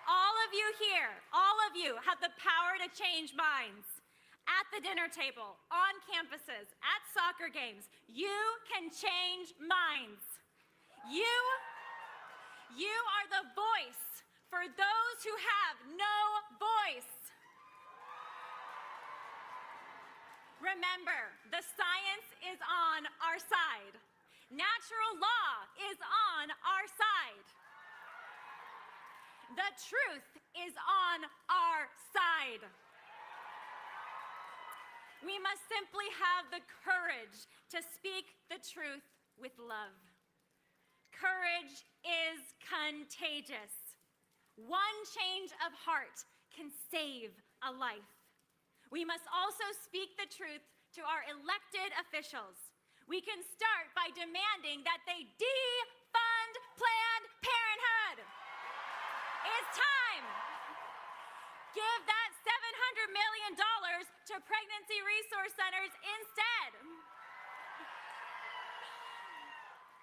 All of you here, all of you have the power to change minds. At the dinner table, on campuses, at soccer games, you can change minds. You are the voice for those who have no voice. Remember, the science is on our side. Natural law is on our side. The truth is on our side. We must simply have the courage to speak the truth with love. Courage is contagious. One change of heart can save a life. We must also speak the truth to our elected officials. We can start by demanding that they defund Planned Parenthood. It's time. Give that $700 million to pregnancy resource centers instead.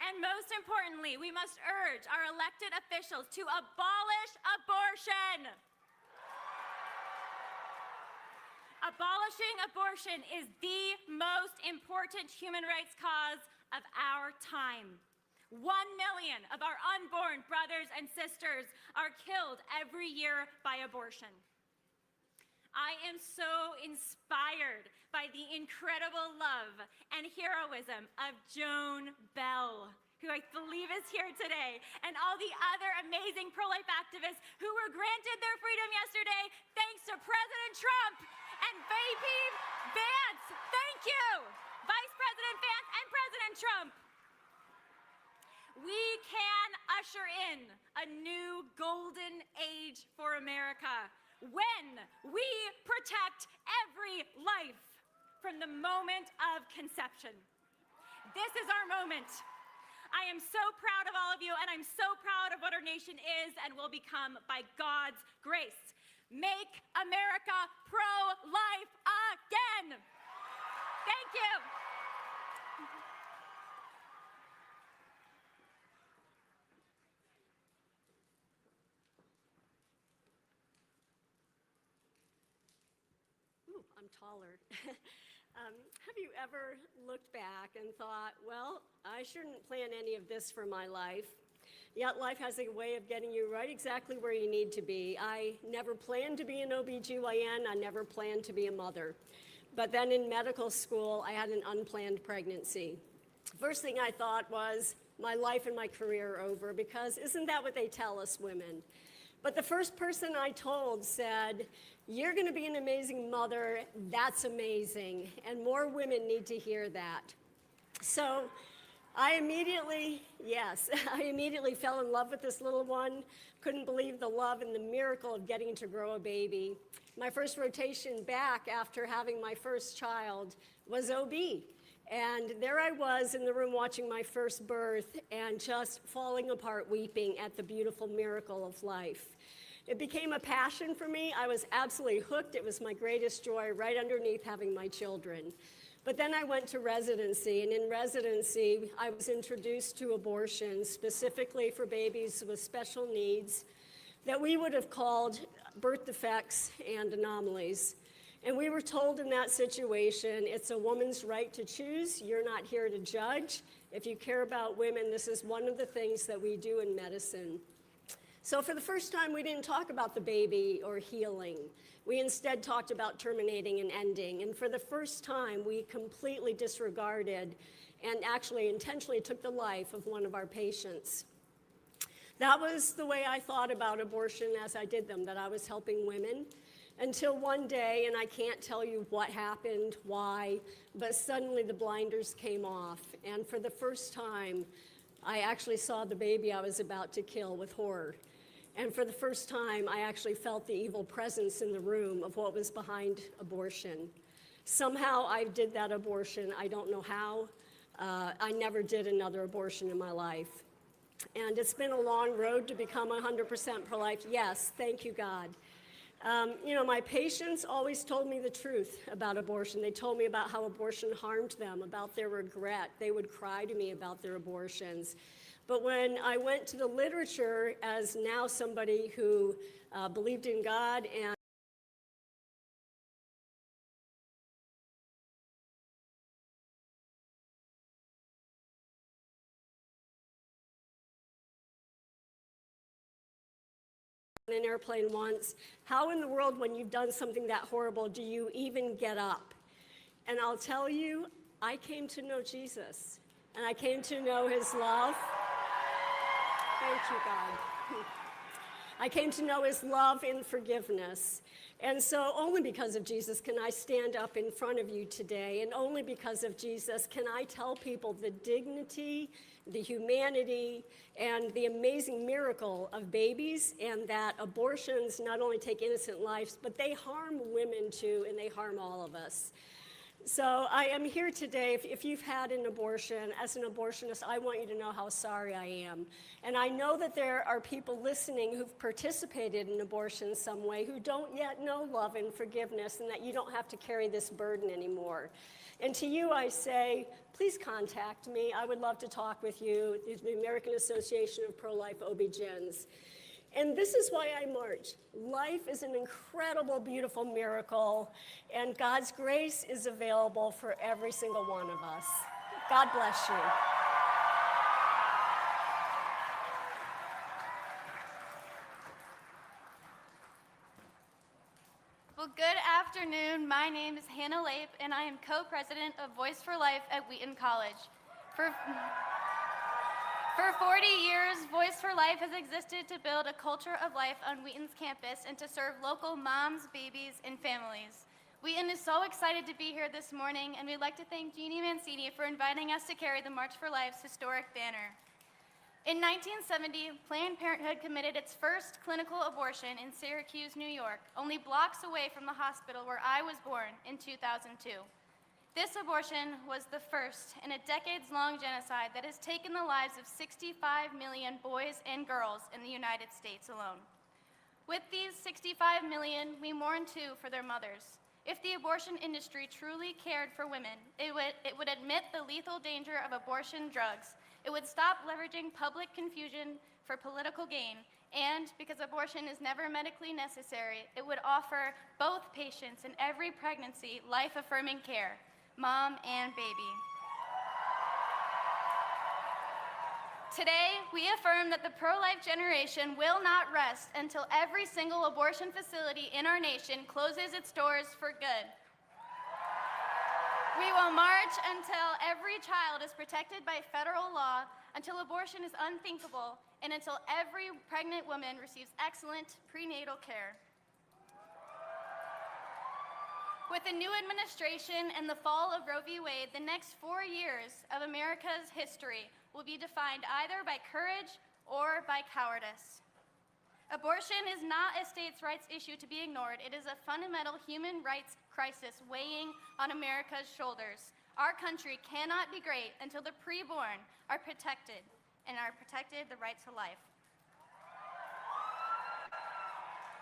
And most importantly, we must urge our elected officials to abolish abortion. Abolishing abortion is the most important human rights cause of our time. 1 million of our unborn brothers and sisters are killed every year by abortion. I am so inspired by the incredible love and heroism of Joan Bell, who I believe is here today, and all the other amazing pro-life activists who were granted their freedom yesterday thanks to President Trump and VP Vance. Thank you, Vice President Vance and President Trump. We can usher in a new golden age for America when we protect every life from the moment of conception. This is our moment. I am so proud of all of you, and I'm so proud of what our nation is and will become by God's grace. Make America pro-life again. Thank you. I'm taller. Have you ever looked back and thought, well, I shouldn't plan any of this for my life? Yet life has a way of getting you right exactly where you need to be. I never planned to be an OBGYN. I never planned to be a mother. But then in medical school, I had an unplanned pregnancy. First thing I thought was, my life and my career are over, because isn't that what they tell us women? But the first person I told said, you're going to be an amazing mother. That's amazing. And more women need to hear that. So I immediately fell in love with this little one. Couldn't believe the love and the miracle of getting to grow a baby. My first rotation back after having my first child was OB. And there I was in the room watching my first birth and just falling apart weeping at the beautiful miracle of life. It became a passion for me. I was absolutely hooked. It was my greatest joy right underneath having my children. But then I went to residency, and in residency, I was introduced to abortion, specifically for babies with special needs that we would have called birth defects and anomalies. And we were told in that situation, it's a woman's right to choose. You're not here to judge. If you care about women, this is one of the things that we do in medicine. So for the first time, we didn't talk about the baby or healing. We instead talked about terminating and ending. And for the first time, we completely disregarded and actually intentionally took the life of one of our patients. That was the way I thought about abortion as I did them, that I was helping women. Until one day, and I can't tell you what happened, why, but suddenly the blinders came off. And for the first time, I actually saw the baby I was about to kill with horror. And for the first time, I actually felt the evil presence in the room of what was behind abortion. Somehow I did that abortion. I don't know how. I never did another abortion in my life. And it's been a long road to become 100% pro-life. Yes, thank you, God. You know, my patients always told me the truth about abortion. They told me about how abortion harmed them, about their regret. They would cry to me about their abortions. But when I went to the literature as now somebody who believed in God and on an airplane once, how in the world, when you've done something that horrible, do you even get up? And I'll tell you, I came to know Jesus, and I came to know his love. Thank you, God. I came to know his love and forgiveness. And so only because of Jesus can I stand up in front of you today, and only because of Jesus can I tell people the dignity, the humanity, and the amazing miracle of babies, and that abortions not only take innocent lives, but they harm women too, and they harm all of us. So I am here today. If you've had an abortion, as an abortionist, I want you to know how sorry I am. And I know that there are people listening who've participated in abortion in some way who don't yet know love and forgiveness, and that you don't have to carry this burden anymore. And to you, I say, please contact me. I would love to talk with you, the American Association of Pro-Life OB-GYNs. And this is why I march. Life is an incredible, beautiful miracle, and God's grace is available for every single one of us. God bless you. Well, good afternoon. My name is Hannah Lape, and I am co-president of Voice for Life at Wheaton College. For 40 years, Voice for Life has existed to build a culture of life on Wheaton's campus and to serve local moms, babies, and families. Wheaton is so excited to be here this morning, and we'd like to thank Jeannie Mancini for inviting us to carry the March for Life's historic banner. In 1970, Planned Parenthood committed its first clinical abortion in Syracuse, New York, only blocks away from the hospital where I was born in 2002. This abortion was the first in a decades-long genocide that has taken the lives of 65 million boys and girls in the United States alone. With these 65 million, we mourn too for their mothers. If the abortion industry truly cared for women, it would admit the lethal danger of abortion drugs. It would stop leveraging public confusion for political gain, and because abortion is never medically necessary, it would offer both patients in every pregnancy life-affirming care, mom and baby. Today, we affirm that the pro-life generation will not rest until every single abortion facility in our nation closes its doors for good. We will march until every child is protected by federal law, until abortion is unthinkable, and until every pregnant woman receives excellent prenatal care. With the new administration and the fall of Roe v. Wade, the next 4 years of America's history will be defined either by courage or by cowardice. Abortion is not a states' rights issue to be ignored. It is a fundamental human rights crisis weighing on America's shoulders. Our country cannot be great until the preborn are protected and are protected the right to life.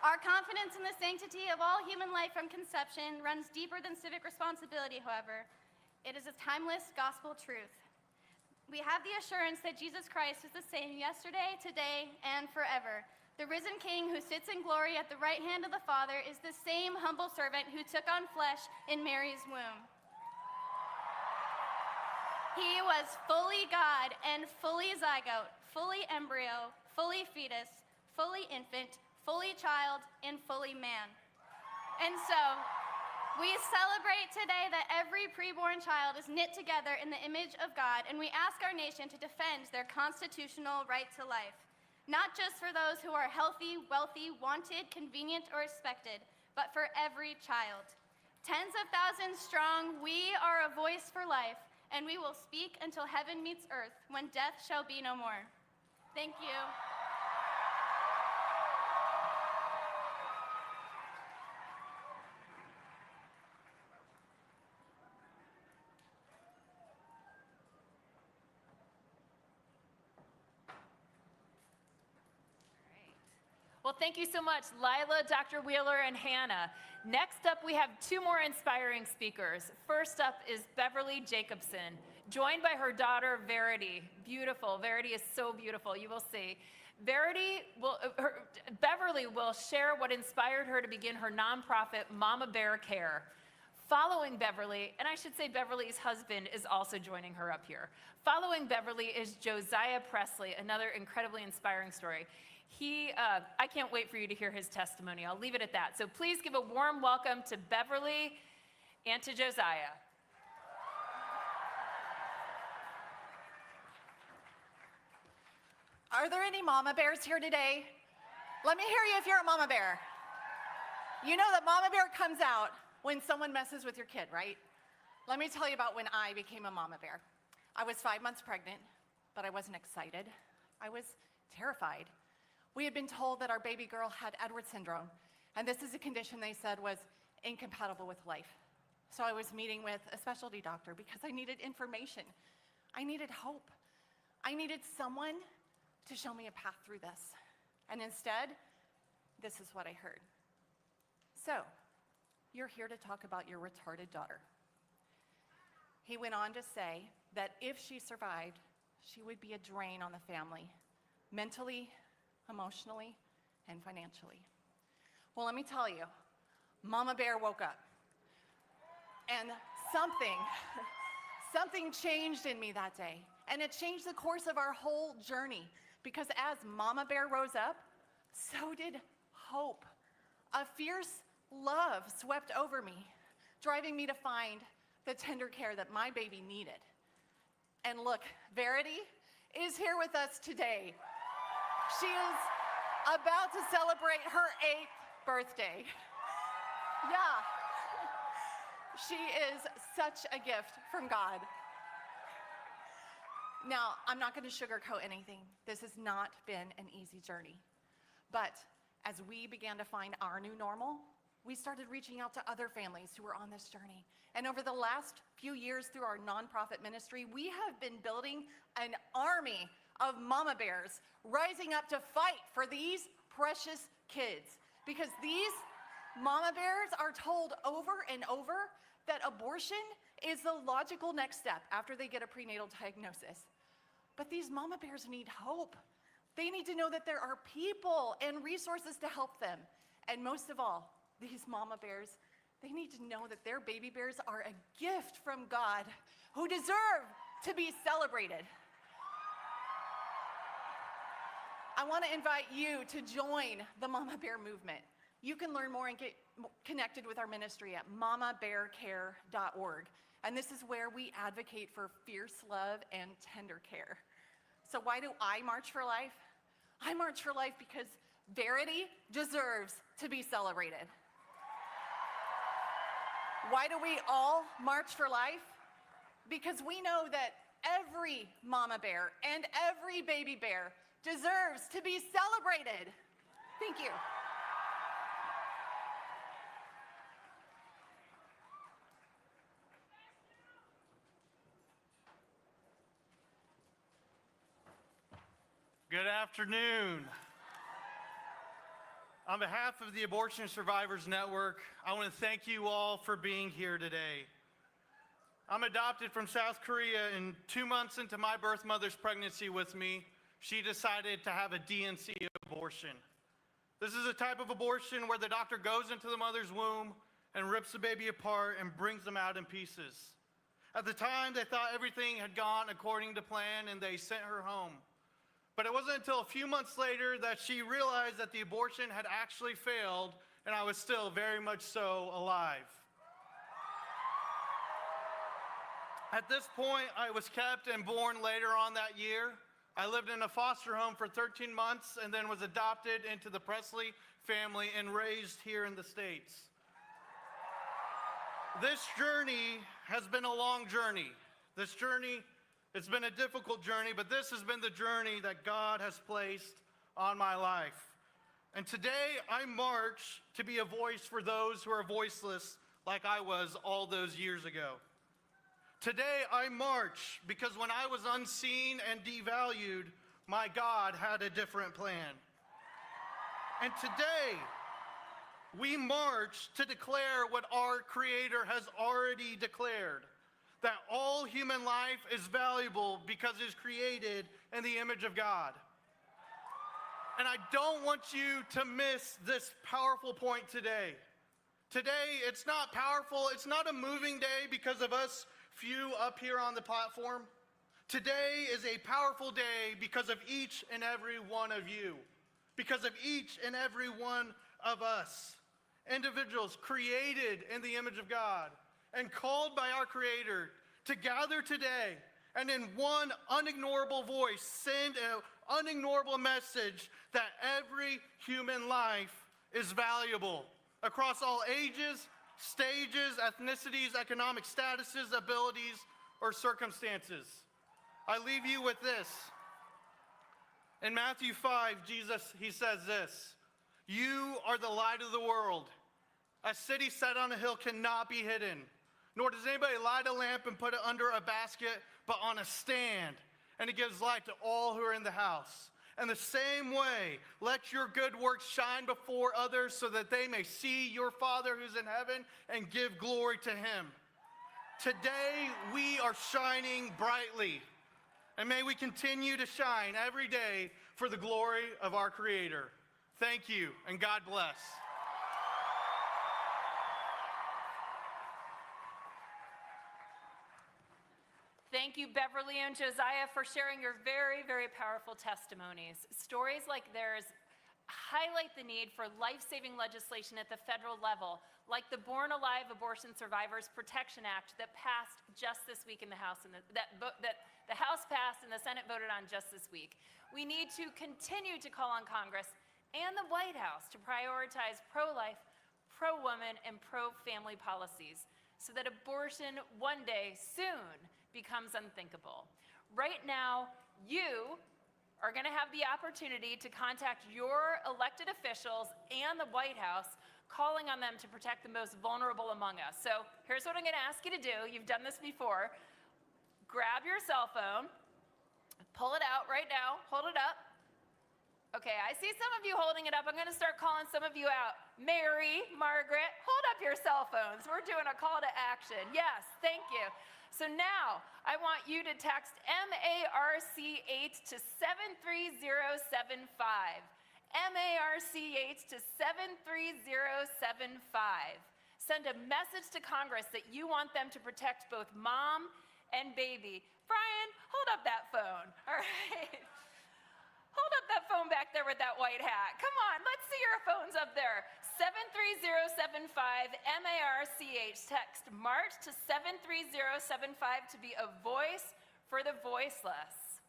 Our confidence in the sanctity of all human life from conception runs deeper than civic responsibility, however. It is a timeless gospel truth. We have the assurance that Jesus Christ is the same yesterday, today, and forever. The risen King who sits in glory at the right hand of the Father is the same humble servant who took on flesh in Mary's womb. He was fully God and fully zygote, fully embryo, fully fetus, fully infant, fully child, and fully man. And so, we celebrate today that every preborn child is knit together in the image of God, and we ask our nation to defend their constitutional right to life. Not just for those who are healthy, wealthy, wanted, convenient, or respected, but for every child. Tens of thousands strong, we are a voice for life, and we will speak until heaven meets earth, when death shall be no more. Thank you. Well, thank you so much, Lila, Dr. Wheeler, and Hannah. Next up, we have two more inspiring speakers. First up is Beverly Jacobson, joined by her daughter, Verity. Beautiful. Verity is so beautiful. You will see. Beverly will share what inspired her to begin her nonprofit, Mama Bear Care. Following Beverly, and I should say Beverly's husband is also joining her up here. Following Beverly is Josiah Presley, another incredibly inspiring story. I can't wait for you to hear his testimony. I'll leave it at that. So please give a warm welcome to Beverly and to Josiah. Are there any mama bears here today? Let me hear you if you're a mama bear. You know that mama bear comes out when someone messes with your kid, right? Let me tell you about when I became a mama bear. I was 5 months pregnant, but I wasn't excited. I was terrified. We had been told that our baby girl had Edwards syndrome, and this is a condition they said was incompatible with life. So I was meeting with a specialty doctor because I needed information. I needed hope. I needed someone to show me a path through this. And instead, this is what I heard. So, you're here to talk about your retarded daughter. He went on to say that if she survived, she would be a drain on the family, mentally, emotionally, and financially. Well, let me tell you, Mama Bear woke up. And something changed in me that day. And it changed the course of our whole journey. Because as Mama Bear rose up, so did hope. A fierce love swept over me, driving me to find the tender care that my baby needed. And look, Verity is here with us today. She is about to celebrate her 8th birthday. Yeah. She is such a gift from God. Now, I'm not going to sugarcoat anything. This has not been an easy journey. But as we began to find our new normal, we started reaching out to other families who were on this journey. And over the last few years through our nonprofit ministry, we have been building an army of mama bears rising up to fight for these precious kids. Because these mama bears are told over and over that abortion is the logical next step after they get a prenatal diagnosis. But these mama bears need hope. They need to know that there are people and resources to help them. And most of all, these mama bears, they need to know that their baby bears are a gift from God who deserve to be celebrated. I want to invite you to join the Mama Bear movement. You can learn more and get connected with our ministry at mamabearcare.org. And this is where we advocate for fierce love and tender care. So why do I march for life? I march for life because Verity deserves to be celebrated. Why do we all march for life? Because we know that every mama bear and every baby bear deserves to be celebrated. Thank you. Good afternoon. On behalf of the Abortion Survivors Network, I want to thank you all for being here today. I'm adopted from South Korea, and 2 months into my birth mother's pregnancy with me, she decided to have a DNC abortion. This is a type of abortion where the doctor goes into the mother's womb and rips the baby apart and brings them out in pieces. At the time, they thought everything had gone according to plan and they sent her home. But it wasn't until a few months later that she realized that the abortion had actually failed and I was still very much so alive. At this point, I was kept and born later on that year. I lived in a foster home for 13 months and then was adopted into the Presley family and raised here in the States. This journey has been a long journey. It's been a difficult journey, but this has been the journey that God has placed on my life. And today I march to be a voice for those who are voiceless like I was all those years ago. Today I march because when I was unseen and devalued, my God had a different plan. And today we march to declare what our Creator has already declared. That all human life is valuable because it is created in the image of God. And I don't want you to miss this powerful point today. Today, it's not powerful, it's not a moving day because of us few up here on the platform. Today is a powerful day because of each and every one of you. Because of each and every one of us. Individuals created in the image of God. And called by our Creator to gather today and in one unignorable voice send an unignorable message that every human life is valuable across all ages, stages, ethnicities, economic statuses, abilities, or circumstances. I leave you with this. In Matthew 5, he says this, "You are the light of the world. A city set on a hill cannot be hidden. Nor does anybody light a lamp and put it under a basket, but on a stand, and it gives light to all who are in the house. In the same way, let your good works shine before others so that they may see your Father who's in heaven and give glory to him." Today, we are shining brightly. And may we continue to shine every day for the glory of our Creator. Thank you, and God bless. Thank you, Beverly and Josiah, for sharing your very, very powerful testimonies. Stories like theirs highlight the need for life-saving legislation at the federal level, like the Born Alive Abortion Survivors Protection Act that passed just this week in the House, and that the House passed and the Senate voted on just this week. We need to continue to call on Congress and the White House to prioritize pro-life, pro-woman, and pro-family policies so that abortion one day soon becomes unthinkable. Right now, you are going to have the opportunity to contact your elected officials and the White House, calling on them to protect the most vulnerable among us. So here's what I'm going to ask you to do. You've done this before. Grab your cell phone, pull it out right now, hold it up. Okay, I see some of you holding it up. I'm going to start calling some of you out. Mary, Margaret, hold up your cell phones. We're doing a call to action. Yes, thank you. So now, I want you to text MARC8 to 73075. MARC8 to 73075. Send a message to Congress that you want them to protect both mom and baby. Brian, hold up that phone. All right. Hold up that phone back there with that white hat. Come on, let's see your phones up there. 73075 MARCH. Text MARCH to 73075 to be a voice for the voiceless.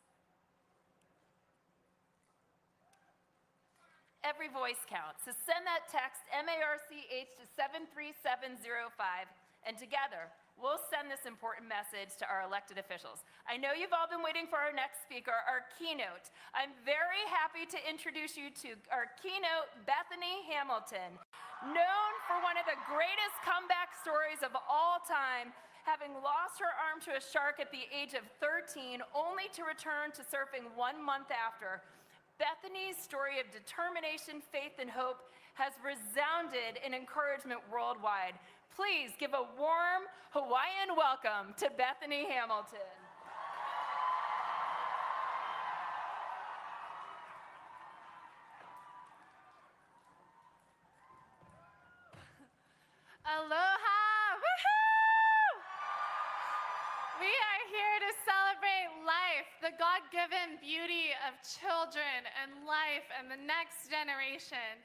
Every voice counts. So send that text MARCH to 73705, and together we'll send this important message to our elected officials. I know you've all been waiting for our next speaker, our keynote. I'm very happy to introduce you to our keynote, Bethany Hamilton, known for one of the greatest comeback stories of all time, having lost her arm to a shark at the age of 13, only to return to surfing 1 month after. Bethany's story of determination, faith, and hope has resounded in encouragement worldwide. Please give a warm Hawaiian welcome to Bethany Hamilton. Aloha! Woohoo! We are here to celebrate life, the God-given beauty of children and life and the next generation.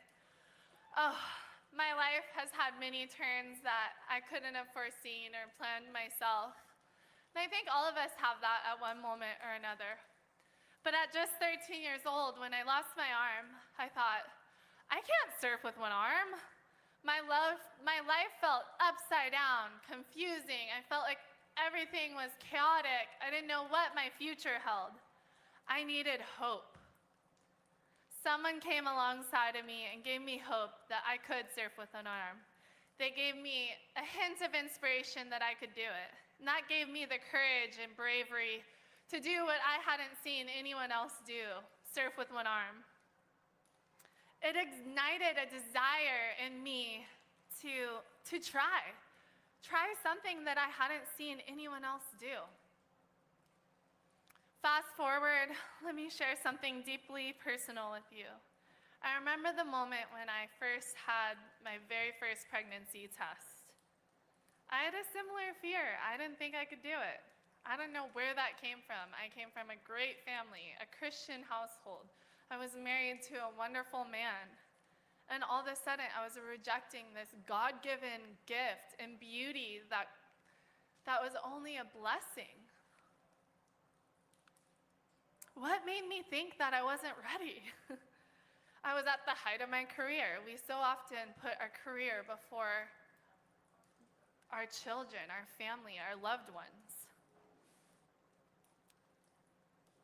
Oh, my life has had many turns that I couldn't have foreseen or planned myself. And I think all of us have that at one moment or another. But at just 13 years old, when I lost my arm, I thought, I can't surf with one arm. My life felt upside down, confusing. I felt like everything was chaotic. I didn't know what my future held. I needed hope. Someone came alongside of me and gave me hope that I could surf with an arm. They gave me a hint of inspiration that I could do it. And that gave me the courage and bravery to do what I hadn't seen anyone else do, surf with one arm. It ignited a desire in me to try something that I hadn't seen anyone else do. Fast forward, let me share something deeply personal with you. I remember the moment when I first had my very first pregnancy test. I had a similar fear. I didn't think I could do it. I don't know where that came from. I came from a great family, a Christian household. I was married to a wonderful man. And all of a sudden, I was rejecting this God-given gift and beauty that was only a blessing. What made me think that I wasn't ready? I was at the height of my career. We so often put our career before our children, our family, our loved ones.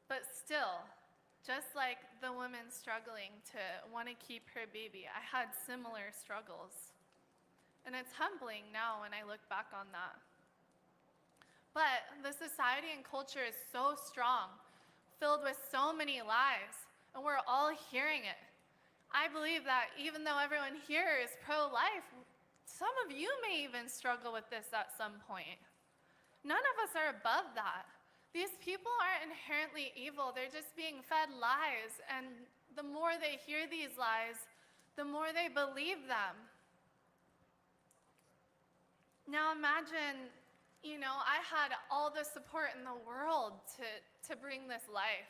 But still, just like the woman struggling to want to keep her baby, I had similar struggles. And it's humbling now when I look back on that. But the society and culture is so strong, filled with so many lies, and we're all hearing it. I believe that even though everyone here is pro-life, some of you may even struggle with this at some point. None of us are above that. These people aren't inherently evil. They're just being fed lies, and the more they hear these lies, the more they believe them. Now imagine, I had all the support in the world to bring this life.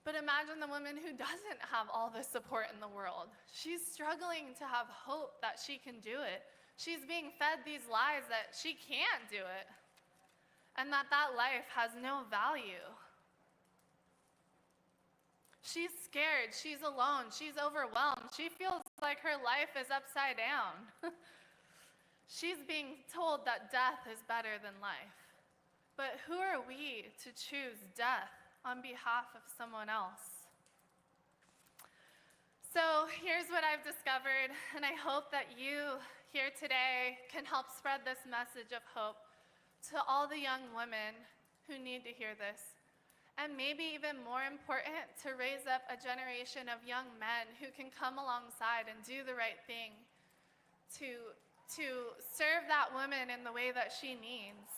But imagine the woman who doesn't have all the support in the world. She's struggling to have hope that she can do it. She's being fed these lies that she can't do it, and that life has no value. She's scared, she's alone, she's overwhelmed. She feels like her life is upside down. She's being told that death is better than life. But who are we to choose death on behalf of someone else? So here's what I've discovered, and I hope that you here today can help spread this message of hope to all the young women who need to hear this. And maybe even more important, to raise up a generation of young men who can come alongside and do the right thing to serve that woman in the way that she needs.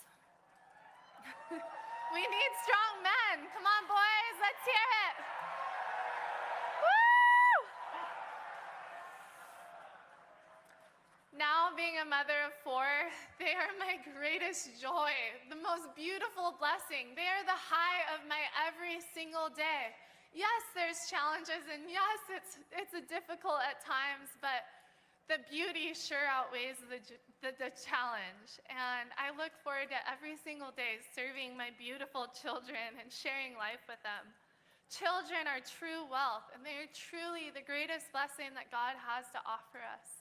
We need strong men. Come on, boys, let's hear it. Woo! Now, being a mother of 4, they are my greatest joy, the most beautiful blessing. They are the high of my every single day. Yes, there's challenges, and yes, it's difficult at times, but the beauty sure outweighs the challenge. And I look forward to every single day serving my beautiful children and sharing life with them. Children are true wealth, and they are truly the greatest blessing that God has to offer us,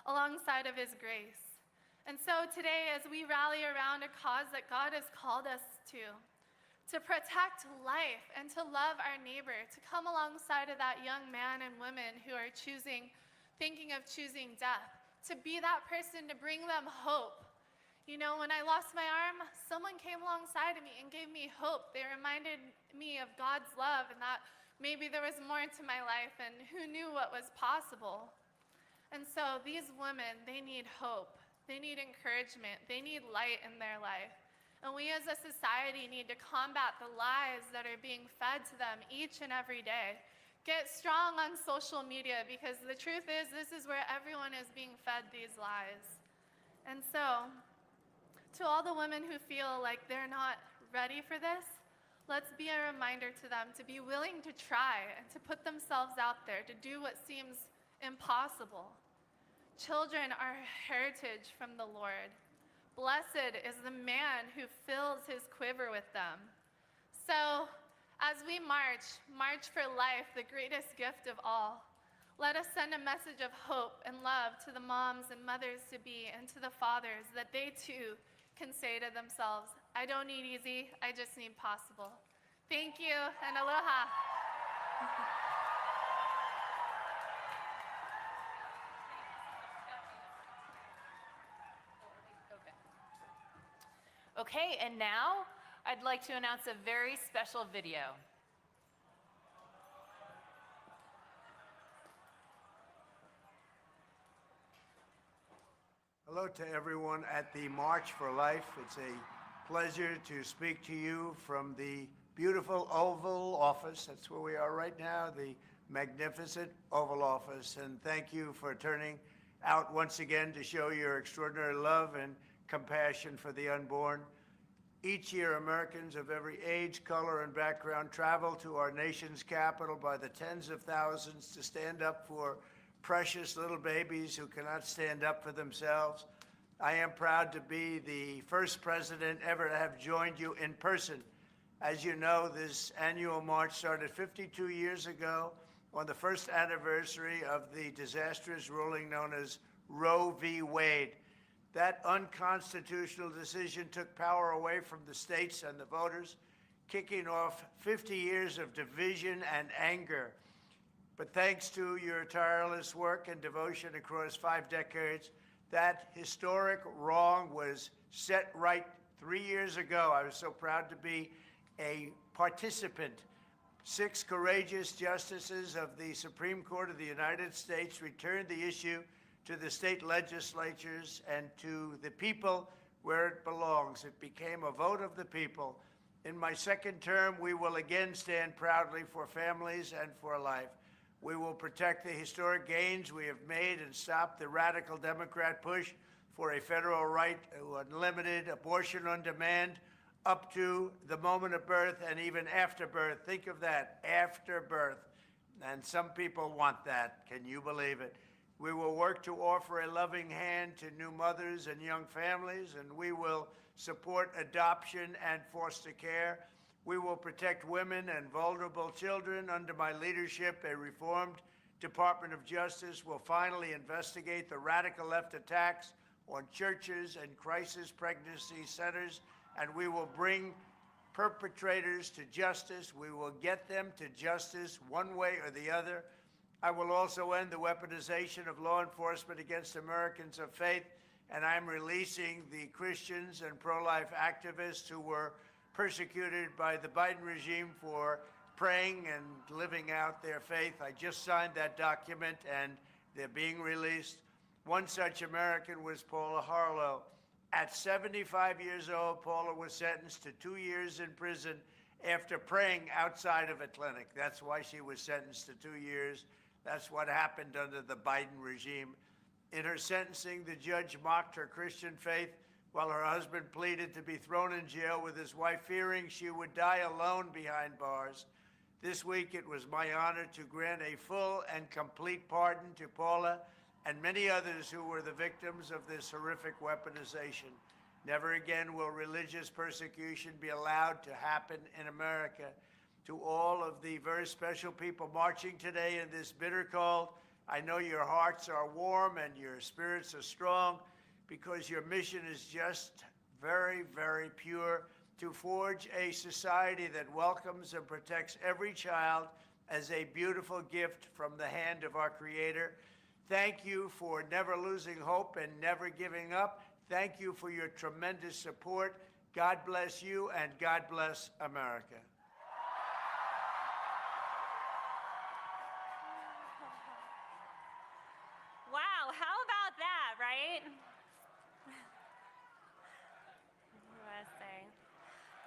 alongside of His grace. And so today, as we rally around a cause that God has called us to protect life and to love our neighbor, to come alongside of that young man and woman who are thinking of choosing death, to be that person to bring them hope. When I lost my arm, someone came alongside of me and gave me hope. They reminded me of God's love and that maybe there was more to my life, and who knew what was possible. And so these women, they need hope. They need encouragement. They need light in their life. And we as a society need to combat the lies that are being fed to them each and every day. Get strong on social media, because the truth is, this is where everyone is being fed these lies. And so, to all the women who feel like they're not ready for this, let's be a reminder to them to be willing to try and to put themselves out there, to do what seems impossible. Children are heritage from the Lord. Blessed is the man who fills his quiver with them. So, as we march for life, the greatest gift of all, let us send a message of hope and love to the moms and mothers-to-be and to the fathers, that they too can say to themselves, I don't need easy, I just need possible. Thank you, and aloha. Okay, and now I'd like to announce a very special video. Hello to everyone at the March for Life. It's a pleasure to speak to you from the beautiful Oval Office. That's where we are right now, the magnificent Oval Office. And thank you for turning out once again to show your extraordinary love and compassion for the unborn. Each year, Americans of every age, color, and background travel to our nation's capital by the tens of thousands to stand up for precious little babies who cannot stand up for themselves. I am proud to be the first president ever to have joined you in person. As you know, this annual march started 52 years ago on the first anniversary of the disastrous ruling known as Roe v. Wade. That unconstitutional decision took power away from the states and the voters, kicking off 50 years of division and anger. But thanks to your tireless work and devotion across 5 decades, that historic wrong was set right 3 years ago. I was so proud to be a participant. 6 courageous justices of the Supreme Court of the United States returned the issue to the state legislatures and to the people where it belongs. It became a vote of the people. In my second term, we will again stand proudly for families and for life. We will protect the historic gains we have made and stop the radical Democrat push for a federal right to unlimited abortion on demand up to the moment of birth and even after birth. Think of that, after birth. And some people want that. Can you believe it? We will work to offer a loving hand to new mothers and young families, and we will support adoption and foster care. We will protect women and vulnerable children. Under my leadership, a reformed Department of Justice will finally investigate the radical left attacks on churches and crisis pregnancy centers, and we will bring perpetrators to justice. We will get them to justice one way or the other. I will also end the weaponization of law enforcement against Americans of faith, and I'm releasing the Christians and pro-life activists who were persecuted by the Biden regime for praying and living out their faith. I just signed that document, and they're being released. One such American was Paula Harlow. At 75 years old, Paula was sentenced to 2 years in prison after praying outside of a clinic. That's why she was sentenced to 2 years. That's what happened under the Biden regime. In her sentencing, the judge mocked her Christian faith while her husband pleaded to be thrown in jail with his wife, fearing she would die alone behind bars. This week, it was my honor to grant a full and complete pardon to Paula and many others who were the victims of this horrific weaponization. Never again will religious persecution be allowed to happen in America. To all of the very special people marching today in this bitter cold, I know your hearts are warm and your spirits are strong because your mission is just very, very pure, to forge a society that welcomes and protects every child as a beautiful gift from the hand of our Creator. Thank you for never losing hope and never giving up. Thank you for your tremendous support. God bless you, and God bless America. Wow, how about that, right?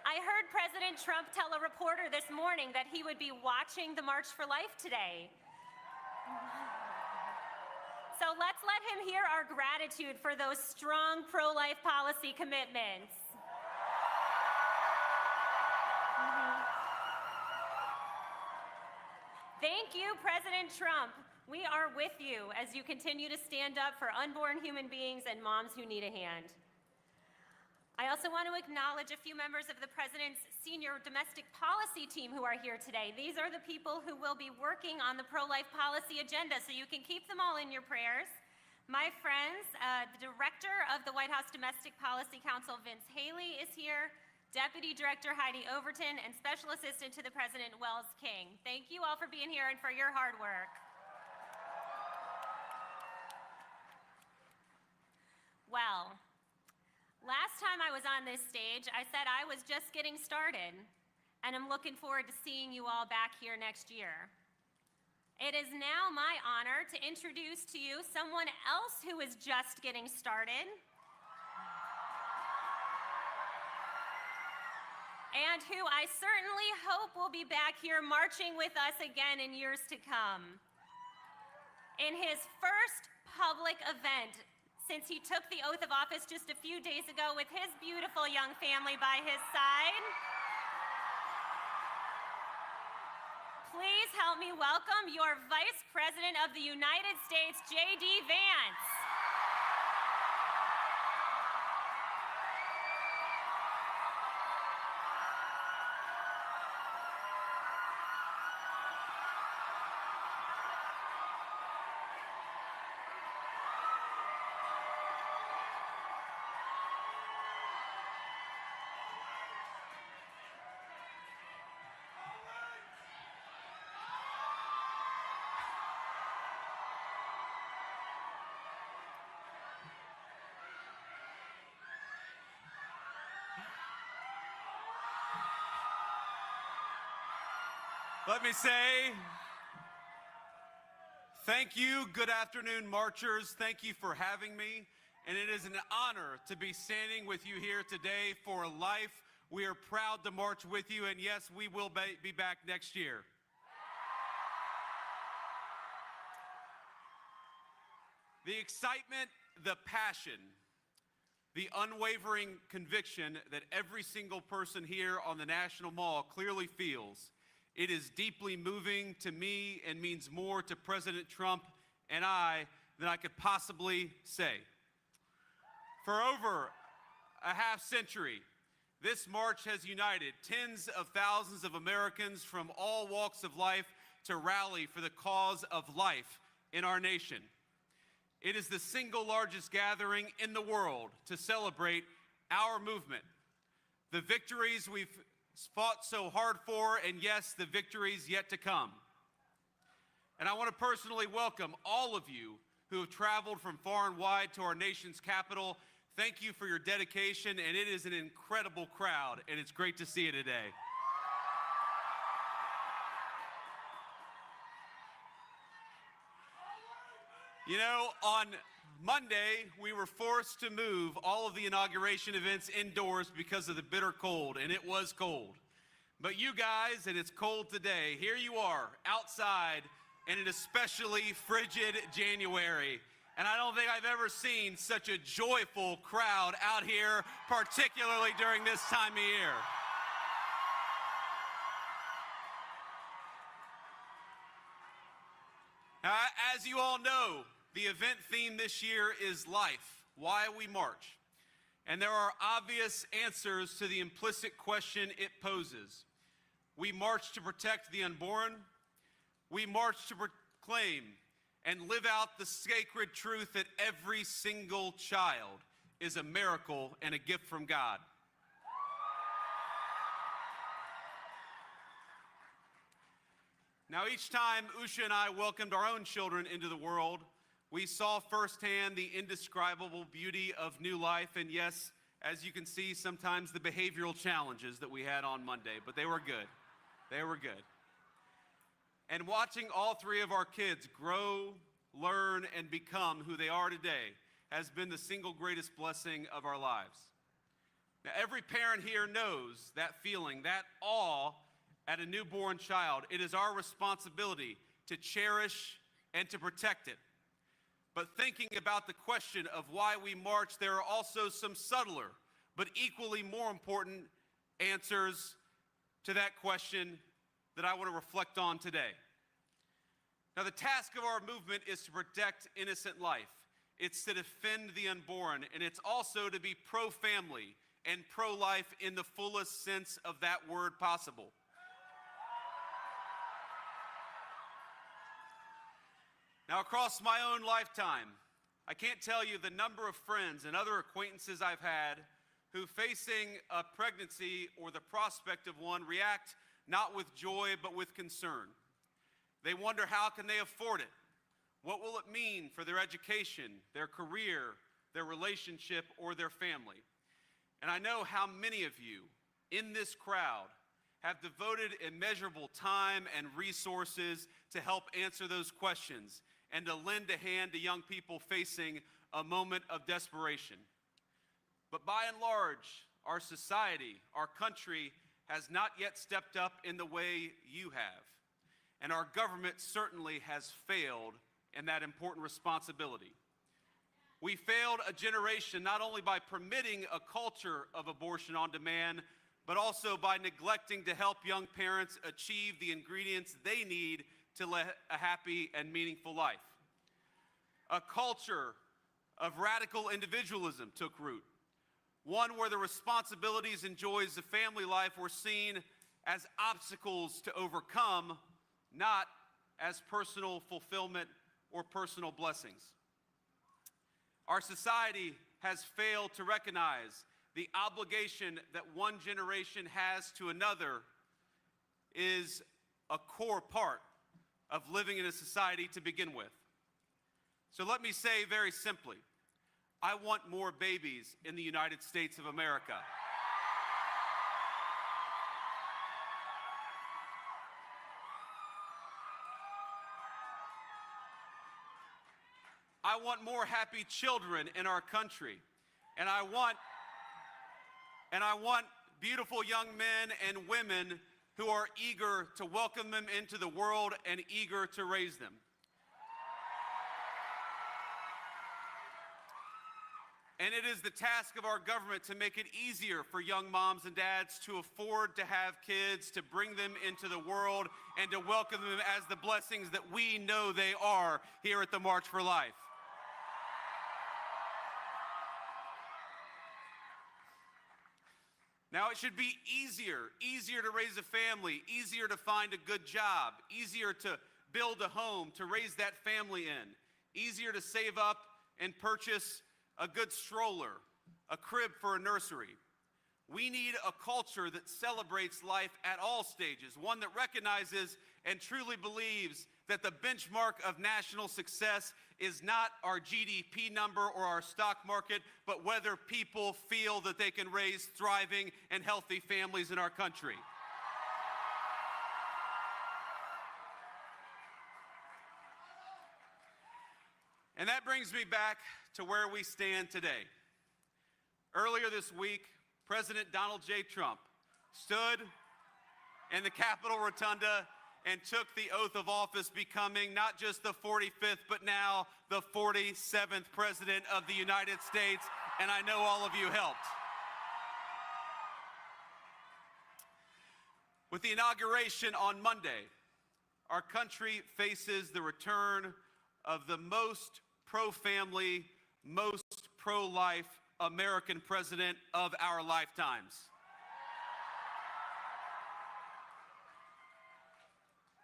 I heard President Trump tell a reporter this morning that he would be watching the March for Life today. So let's let him hear our gratitude for those strong pro-life policy commitments. Thank you, President Trump. We are with you as you continue to stand up for unborn human beings and moms who need a hand. I also want to acknowledge a few members of the President's senior domestic policy team who are here today. These are the people who will be working on the pro-life policy agenda, so you can keep them all in your prayers. My friends, the Director of the White House Domestic Policy Council, Vince Haley, is here, Deputy Director Heidi Overton, and Special Assistant to the President, Wells King. Thank you all for being here and for your hard work. Well, last time I was on this stage, I said I was just getting started, and I'm looking forward to seeing you all back here next year. It is now my honor to introduce to you someone else who is just getting started, and who I certainly hope will be back here marching with us again in years to come. In his first public event since he took the oath of office just a few days ago with his beautiful young family by his side, please help me welcome your Vice President of the United States, J.D. Vance. Let me say, thank you. Good afternoon, marchers. Thank you for having me. and it is an honor to be standing with you here today for life. We are proud to march with you, and yes, we will be back next year. The excitement, the passion, the unwavering conviction that every single person here on the National Mall clearly feels, it is deeply moving to me and means more to President Trump and I than I could possibly say. For over a half century, this march has united tens of thousands of Americans from all walks of life to rally for the cause of life in our nation. It is the single largest gathering in the world to celebrate our movement, the victories we've fought so hard for, and yes, the victories yet to come. And I want to personally welcome all of you who have traveled from far and wide to our nation's capital. Thank you for your dedication, and it is an incredible crowd, and it's great to see you today. You know, on Monday, we were forced to move all of the inauguration events indoors because of the bitter cold, and it was cold. But you guys, and it's cold today, here you are outside in an especially frigid January. And I don't think I've ever seen such a joyful crowd out here, particularly during this time of year. As you all know, the event theme this year is life, why we march. And there are obvious answers to the implicit question it poses. We march to protect the unborn. We march to proclaim and live out the sacred truth that every single child is a miracle and a gift from God. Now, each time Usha and I welcomed our own children into the world, we saw firsthand the indescribable beauty of new life, and yes, as you can see, sometimes the behavioral challenges that we had on Monday, but they were good. They were good. And watching all three of our kids grow, learn, and become who they are today has been the single greatest blessing of our lives. Now, every parent here knows that feeling, that awe at a newborn child. It is our responsibility to cherish and to protect it. But thinking about the question of why we march, there are also some subtler, but equally more important answers to that question that I want to reflect on today. Now, the task of our movement is to protect innocent life. It's to defend the unborn, and it's also to be pro-family and pro-life in the fullest sense of that word possible. Now, across my own lifetime, I can't tell you the number of friends and other acquaintances I've had who, facing a pregnancy or the prospect of one, react not with joy but with concern. They wonder, how can they afford it? What will it mean for their education, their career, their relationship, or their family? And I know how many of you in this crowd have devoted immeasurable time and resources to help answer those questions and to lend a hand to young people facing a moment of desperation. But by and large, our society, our country, has not yet stepped up in the way you have. And our government certainly has failed in that important responsibility. We failed a generation not only by permitting a culture of abortion on demand, but also by neglecting to help young parents achieve the ingredients they need to live a happy and meaningful life. A culture of radical individualism took root, one where the responsibilities and joys of family life were seen as obstacles to overcome, not as personal fulfillment or personal blessings. Our society has failed to recognize the obligation that one generation has to another is a core part of living in a society to begin with. So let me say very simply, I want more babies in the United States of America. I want more happy children in our country. And I want beautiful young men and women who are eager to welcome them into the world and eager to raise them. And it is the task of our government to make it easier for young moms and dads to afford to have kids, to bring them into the world, and to welcome them as the blessings that we know they are here at the March for Life. Now, it should be easier to raise a family, easier to find a good job, easier to build a home, to raise that family in, easier to save up and purchase a good stroller, a crib for a nursery. We need a culture that celebrates life at all stages, one that recognizes and truly believes that the benchmark of national success is not our GDP number or our stock market, but whether people feel that they can raise thriving and healthy families in our country. And that brings me back to where we stand today. Earlier this week, President Donald J. Trump stood in the Capitol Rotunda and took the oath of office, becoming not just the 45th, but now the 47th President of the United States, and I know all of you helped. With the inauguration on Monday, our country faces the return of the most pro-family, most pro-life American president of our lifetimes.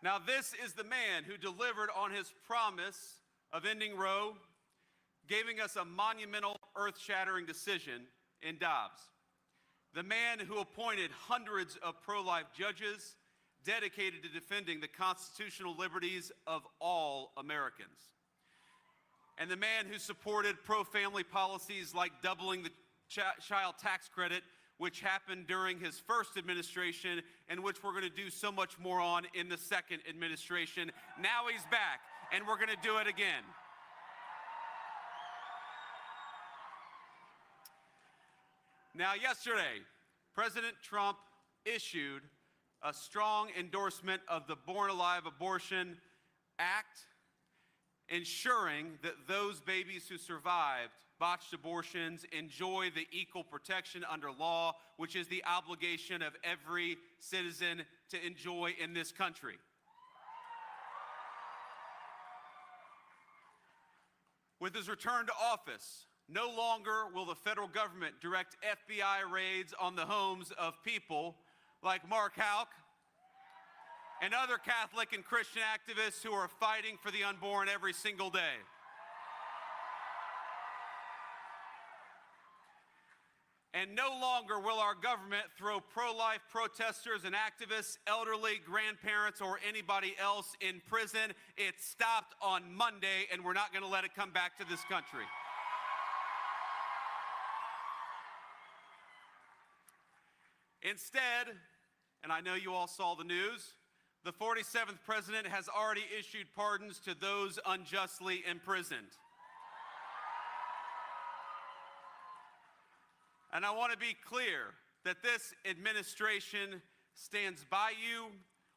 Now, this is the man who delivered on his promise of ending Roe, giving us a monumental, earth-shattering decision in Dobbs. The man who appointed hundreds of pro-life judges dedicated to defending the constitutional liberties of all Americans. And the man who supported pro-family policies like doubling the child tax credit, which happened during his first administration and which we're going to do so much more on in the second administration. Now he's back, and we're going to do it again. Now, yesterday, President Trump issued a strong endorsement of the Born Alive Abortion Act, ensuring that those babies who survived botched abortions enjoy the equal protection under law, which is the obligation of every citizen to enjoy in this country. With his return to office, no longer will the federal government direct FBI raids on the homes of people like Mark Houck and other Catholic and Christian activists who are fighting for the unborn every single day. And no longer will our government throw pro-life protesters and activists, elderly, grandparents, or anybody else in prison. It stopped on Monday, and we're not going to let it come back to this country. Instead, and I know you all saw the news, the 47th president has already issued pardons to those unjustly imprisoned. And I want to be clear that this administration stands by you,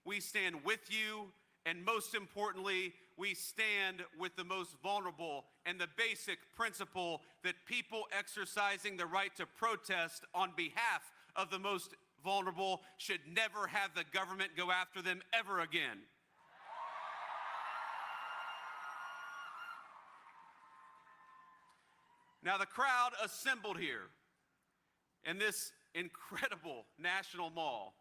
we stand with you, and most importantly, we stand with the most vulnerable and the basic principle that people exercising the right to protest on behalf of the most vulnerable should never have the government go after them ever again. Now, the crowd assembled here in this incredible national mall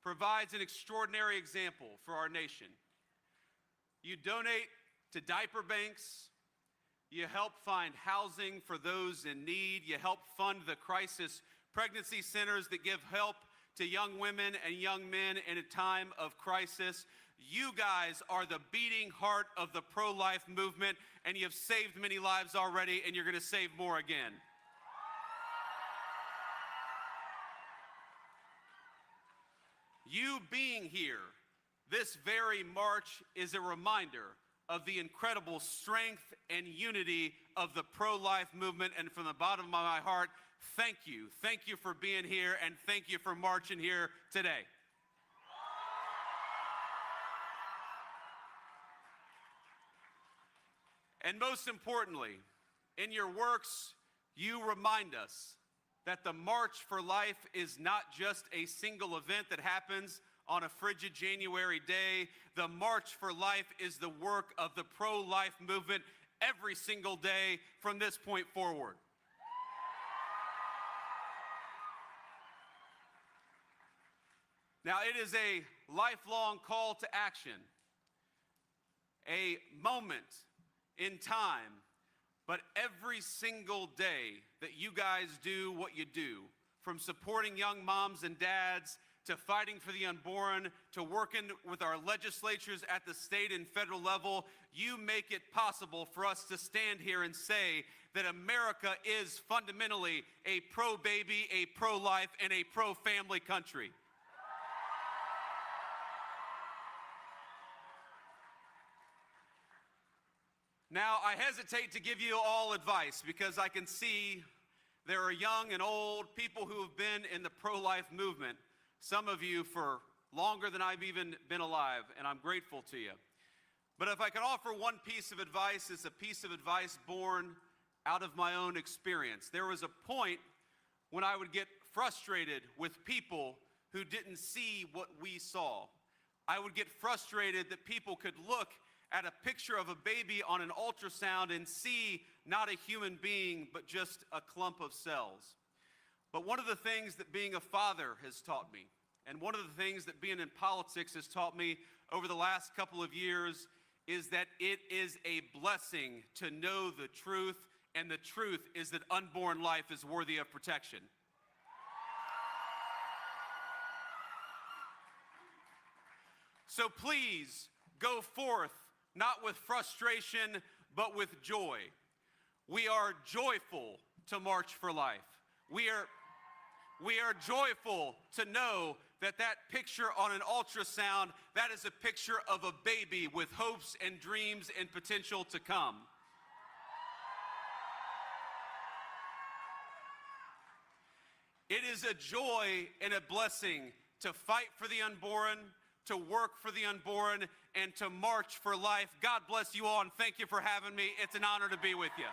provides an extraordinary example for our nation. You donate to diaper banks, you help find housing for those in need, you help fund the crisis pregnancy centers that give help to young women and young men in a time of crisis. You guys are the beating heart of the pro-life movement, and you have saved many lives already, and you're going to save more again. You being here this very March is a reminder of the incredible strength and unity of the pro-life movement. And from the bottom of my heart, thank you. Thank you for being here, and thank you for marching here today. And most importantly, in your works, you remind us that the March for Life is not just a single event that happens on a frigid January day. The March for Life is the work of the pro-life movement every single day from this point forward. Now, it is a lifelong call to action, a moment in time, but every single day that you guys do what you do, from supporting young moms and dads, to fighting for the unborn, to working with our legislatures at the state and federal level, you make it possible for us to stand here and say that America is fundamentally a pro-baby, a pro-life, and a pro-family country. Now, I hesitate to give you all advice because I can see there are young and old people who have been in the pro-life movement, some of you for longer than I've even been alive, and I'm grateful to you. But if I can offer one piece of advice, it's a piece of advice born out of my own experience. There was a point when I would get frustrated with people who didn't see what we saw. I would get frustrated that people could look at a picture of a baby on an ultrasound and see not a human being, but just a clump of cells. But one of the things that being a father has taught me, and one of the things that being in politics has taught me over the last couple of years, is that it is a blessing to know the truth, and the truth is that unborn life is worthy of protection. So please go forth, not with frustration, but with joy. We are joyful to march for life. We are joyful to know that that picture on an ultrasound, that is a picture of a baby with hopes and dreams and potential to come. It is a joy and a blessing to fight for the unborn, to work for the unborn, and to march for life. God bless you all, and thank you for having me. It's an honor to be with you.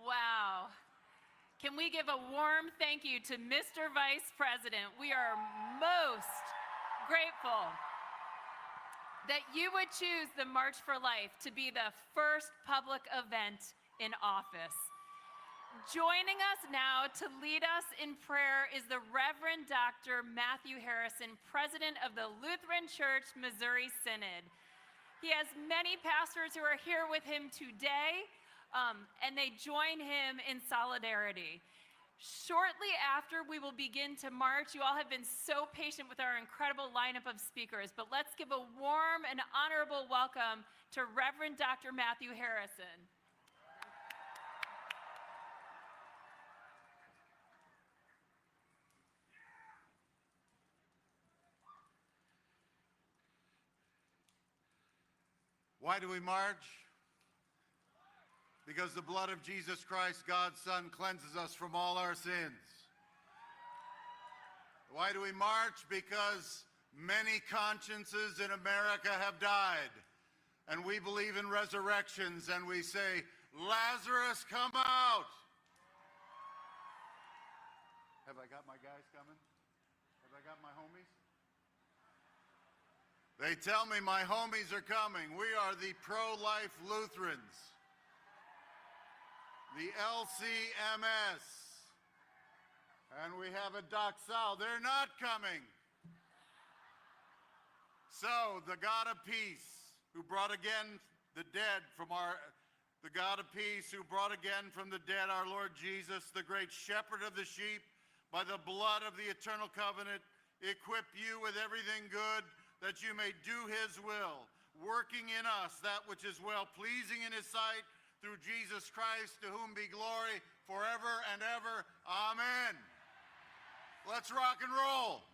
Wow. Can we give a warm thank you to Mr. Vice President? We are most grateful that you would choose the March for Life to be the first public event in office. Joining us now to lead us in prayer is the Reverend Dr. Matthew Harrison, President of the Lutheran Church Missouri Synod. He has many pastors who are here with him today, and they join him in solidarity. Shortly after we will begin to march, you all have been so patient with our incredible lineup of speakers, but let's give a warm and honorable welcome to Reverend Dr. Matthew Harrison. Why do we march? Because the blood of Jesus Christ, God's Son, cleanses us from all our sins. Why do we march? Because many consciences in America have died, and we believe in resurrections, and we say, Lazarus, come out! Have I got my guys coming? Have I got my homies? They tell me my homies are coming. We are the pro-life Lutherans, the LCMS, and we have a doxal. They're not coming. So the God of peace, who brought again the dead from the God of peace, who brought again from the dead our Lord Jesus, the great shepherd of the sheep, by the blood of the eternal covenant, equip you with everything good, that you may do his will, working in us that which is well-pleasing in his sight, through Jesus Christ, to whom be glory forever and ever. Amen. Let's rock and roll.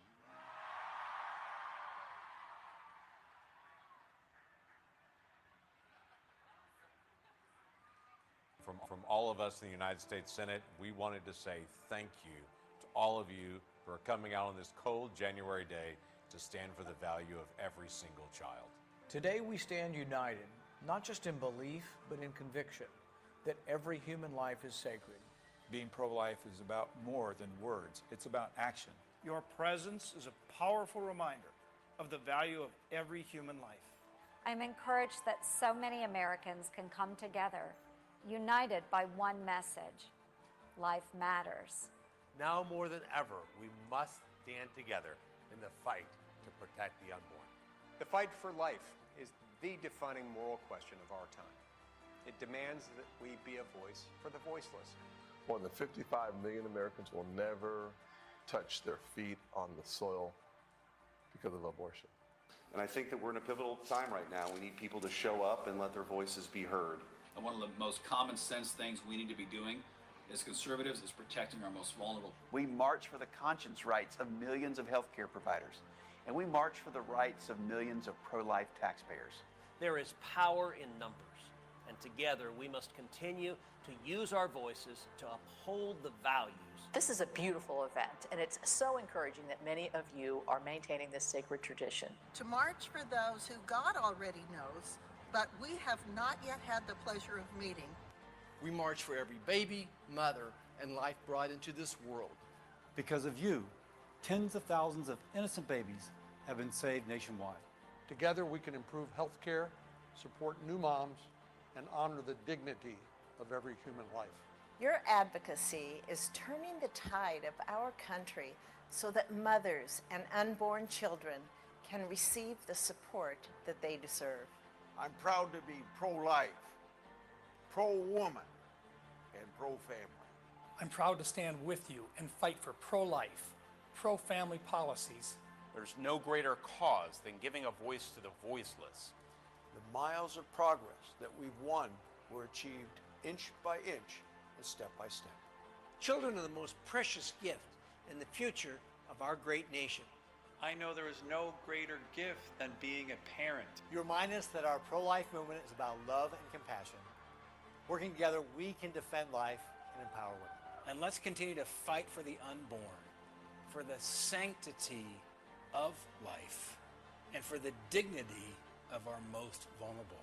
From all of us in the United States Senate, we wanted to say thank you to all of you who are coming out on this cold January day to stand for the value of every single child. Today we stand united, not just in belief, but in conviction that every human life is sacred. Being pro-life is about more than words. It's about action. Your presence is a powerful reminder of the value of every human life. I'm encouraged that so many Americans can come together, united by one message: life matters. Now more than ever, we must stand together in the fight to protect the unborn. The fight for life is the defining moral question of our time. It demands that we be a voice for the voiceless. More than 55 million Americans will never touch their feet on the soil because of abortion. And I think that we're in a pivotal time right now. We need people to show up and let their voices be heard. And one of the most common sense things we need to be doing as conservatives is protecting our most vulnerable. We march for the conscience rights of millions of healthcare providers, and we march for the rights of millions of pro-life taxpayers. There is power in numbers, and together we must continue to use our voices to uphold the values. This is a beautiful event, and it's so encouraging that many of you are maintaining this sacred tradition. To march for those who God already knows, but we have not yet had the pleasure of meeting. We march for every baby, mother, and life brought into this world. Because of you, tens of thousands of innocent babies have been saved nationwide. Together we can improve health care, support new moms, and honor the dignity of every human life. Your advocacy is turning the tide of our country so that mothers and unborn children can receive the support that they deserve. I'm proud to be pro-life, pro-woman, and pro-family. I'm proud to stand with you and fight for pro-life, pro-family policies. There's no greater cause than giving a voice to the voiceless. The miles of progress that we've won were achieved inch by inch and step by step. Children are the most precious gift in the future of our great nation. I know there is no greater gift than being a parent. You remind us that our pro-life movement is about love and compassion. Working together, we can defend life and empower women. And let's continue to fight for the unborn, for the sanctity of life, and for the dignity of our most vulnerable.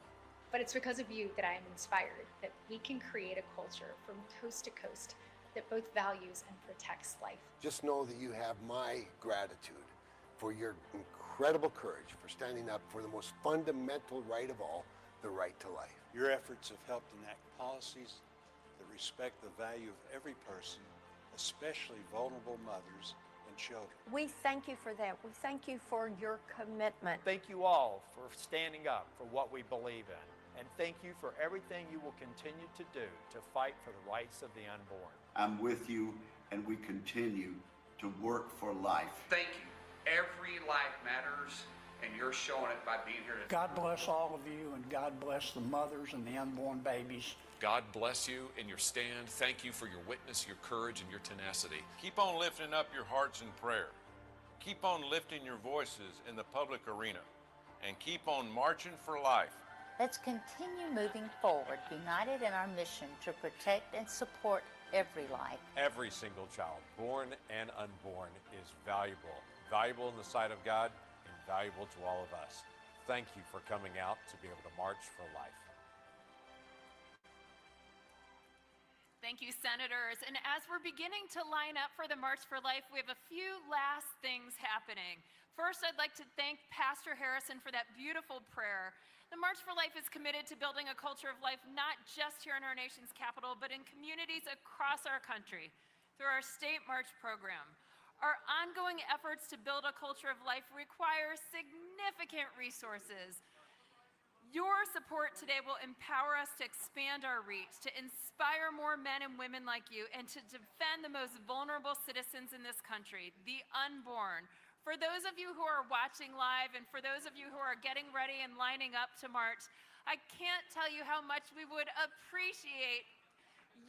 But it's because of you that I am inspired that we can create a culture from coast to coast that both values and protects life. Just know that you have my gratitude for your incredible courage for standing up for the most fundamental right of all, the right to life. Your efforts have helped enact policies that respect the value of every person, especially vulnerable mothers and children. We thank you for that. We thank you for your commitment. Thank you all for standing up for what we believe in. And thank you for everything you will continue to do to fight for the rights of the unborn. I'm with you, and we continue to work for life. Thank you. Every life matters, and you're showing it by being here today. God bless all of you, and God bless the mothers and the unborn babies. God bless you in your stand. Thank you for your witness, your courage, and your tenacity. Keep on lifting up your hearts in prayer. Keep on lifting your voices in the public arena. And keep on marching for life. Let's continue moving forward, united in our mission to protect and support every life. Every single child, born and unborn, is valuable. Valuable in the sight of God and valuable to all of us. Thank you for coming out to be able to march for life. Thank Thank you, Senators. And as we're beginning to line up for the March for Life, we have a few last things happening. First, I'd like to thank Pastor Harrison for that beautiful prayer. The March for Life is committed to building a culture of life not just here in our nation's capital, but in communities across our country through our state March program. Our ongoing efforts to build a culture of life require significant resources. Your support today will empower us to expand our reach, to inspire more men and women like you, and to defend the most vulnerable citizens in this country, the unborn. For those of you who are watching live and for those of you who are getting ready and lining up to march, I can't tell you how much we would appreciate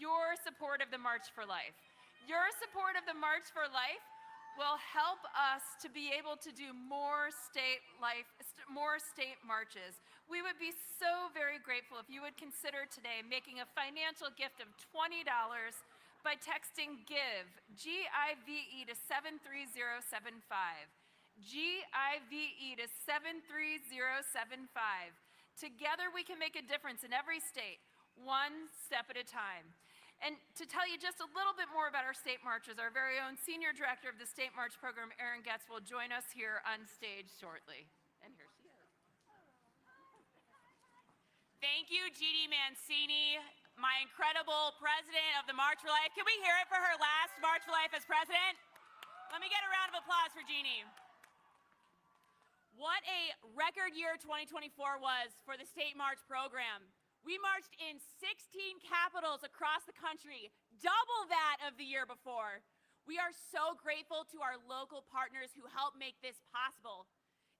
your support of the March for Life. Your support of the March for Life will help us to be able to do more state marches. We would be so very grateful if you would consider today making a financial gift of $20 by texting GIVE, G-I-V-E, to 73075. G-I-V-E to 73075. Together we can make a difference in every state, one step at a time. And to tell you just a little bit more about our state marches, our very own Senior Director of the State March Program, Erin Getz, will join us here on stage shortly. And here she is. Thank you, G.D. Mancini, my incredible president of the March for Life. Can we hear it for her last March for Life as president? Let me get a round of applause for Jeannie. What a record year 2024 was for the State March program. We marched in 16 capitals across the country, double that of the year before. We are so grateful to our local partners who helped make this possible.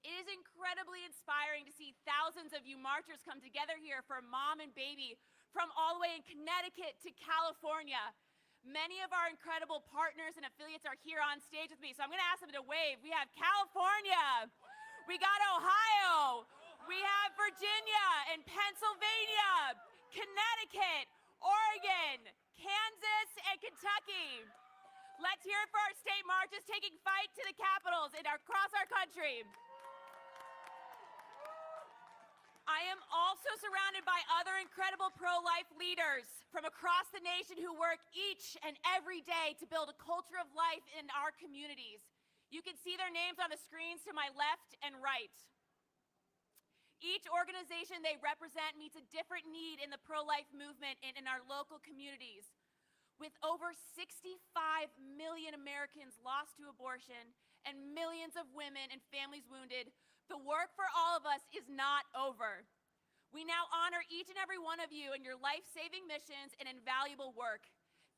It is incredibly inspiring to see thousands of you marchers come together here for Mom and Baby from all the way in Connecticut to California. Many of our incredible partners and affiliates are here on stage with me, so I'm going to ask them to wave. We have California. We got Ohio. We have Virginia and Pennsylvania, Connecticut, Oregon, Kansas, and Kentucky. Let's hear it for our state marches taking fight to the capitals across our country. I am also surrounded by other incredible pro-life leaders from across the nation who work each and every day to build a culture of life in our communities. You can see their names on the screens to my left and right. Each organization they represent meets a different need in the pro-life movement and in our local communities. With over 65 million Americans lost to abortion and millions of women and families wounded, the work for all of us is not over. We now honor each and every one of you in your life-saving missions and invaluable work.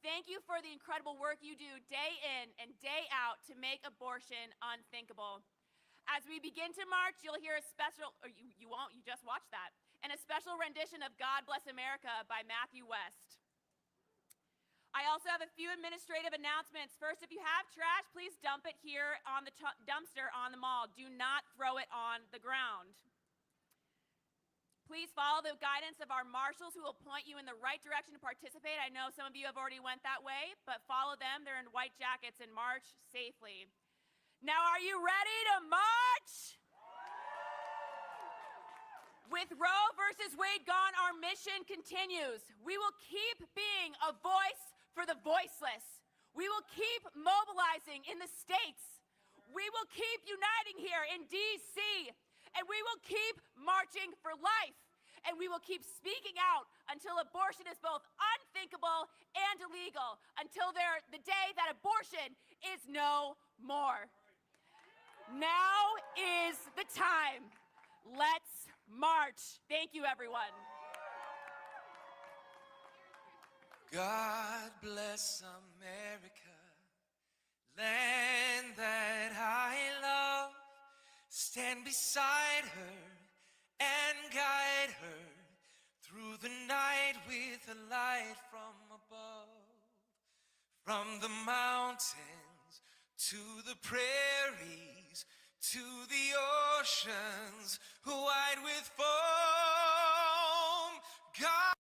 Thank you for the incredible work you do day in and day out to make abortion unthinkable. As we begin to march, you'll hear a special, or you won't, you just watched that, and a special rendition of God Bless America by Matthew West. I also have a few administrative announcements. First, if you have trash, please dump it here on the dumpster on the mall. Do not throw it on the ground. Please follow the guidance of our marshals who will point you in the right direction to participate. I know some of you have already went that way, but follow them. They're in white jackets and march safely. Now, are you ready to march? With Roe versus Wade gone, our mission continues. We will keep being a voice for the voiceless. We will keep mobilizing in the states. We will keep uniting here in D.C. And we will keep marching for life. And we will keep speaking out until abortion is both unthinkable and illegal, until the day that abortion is no more. Now is the time. Let's march. Thank you, everyone. God bless America, land that I love. Stand beside her and guide her through the night with a light from above. From the mountains to the prairies, to the oceans, wide with foam. God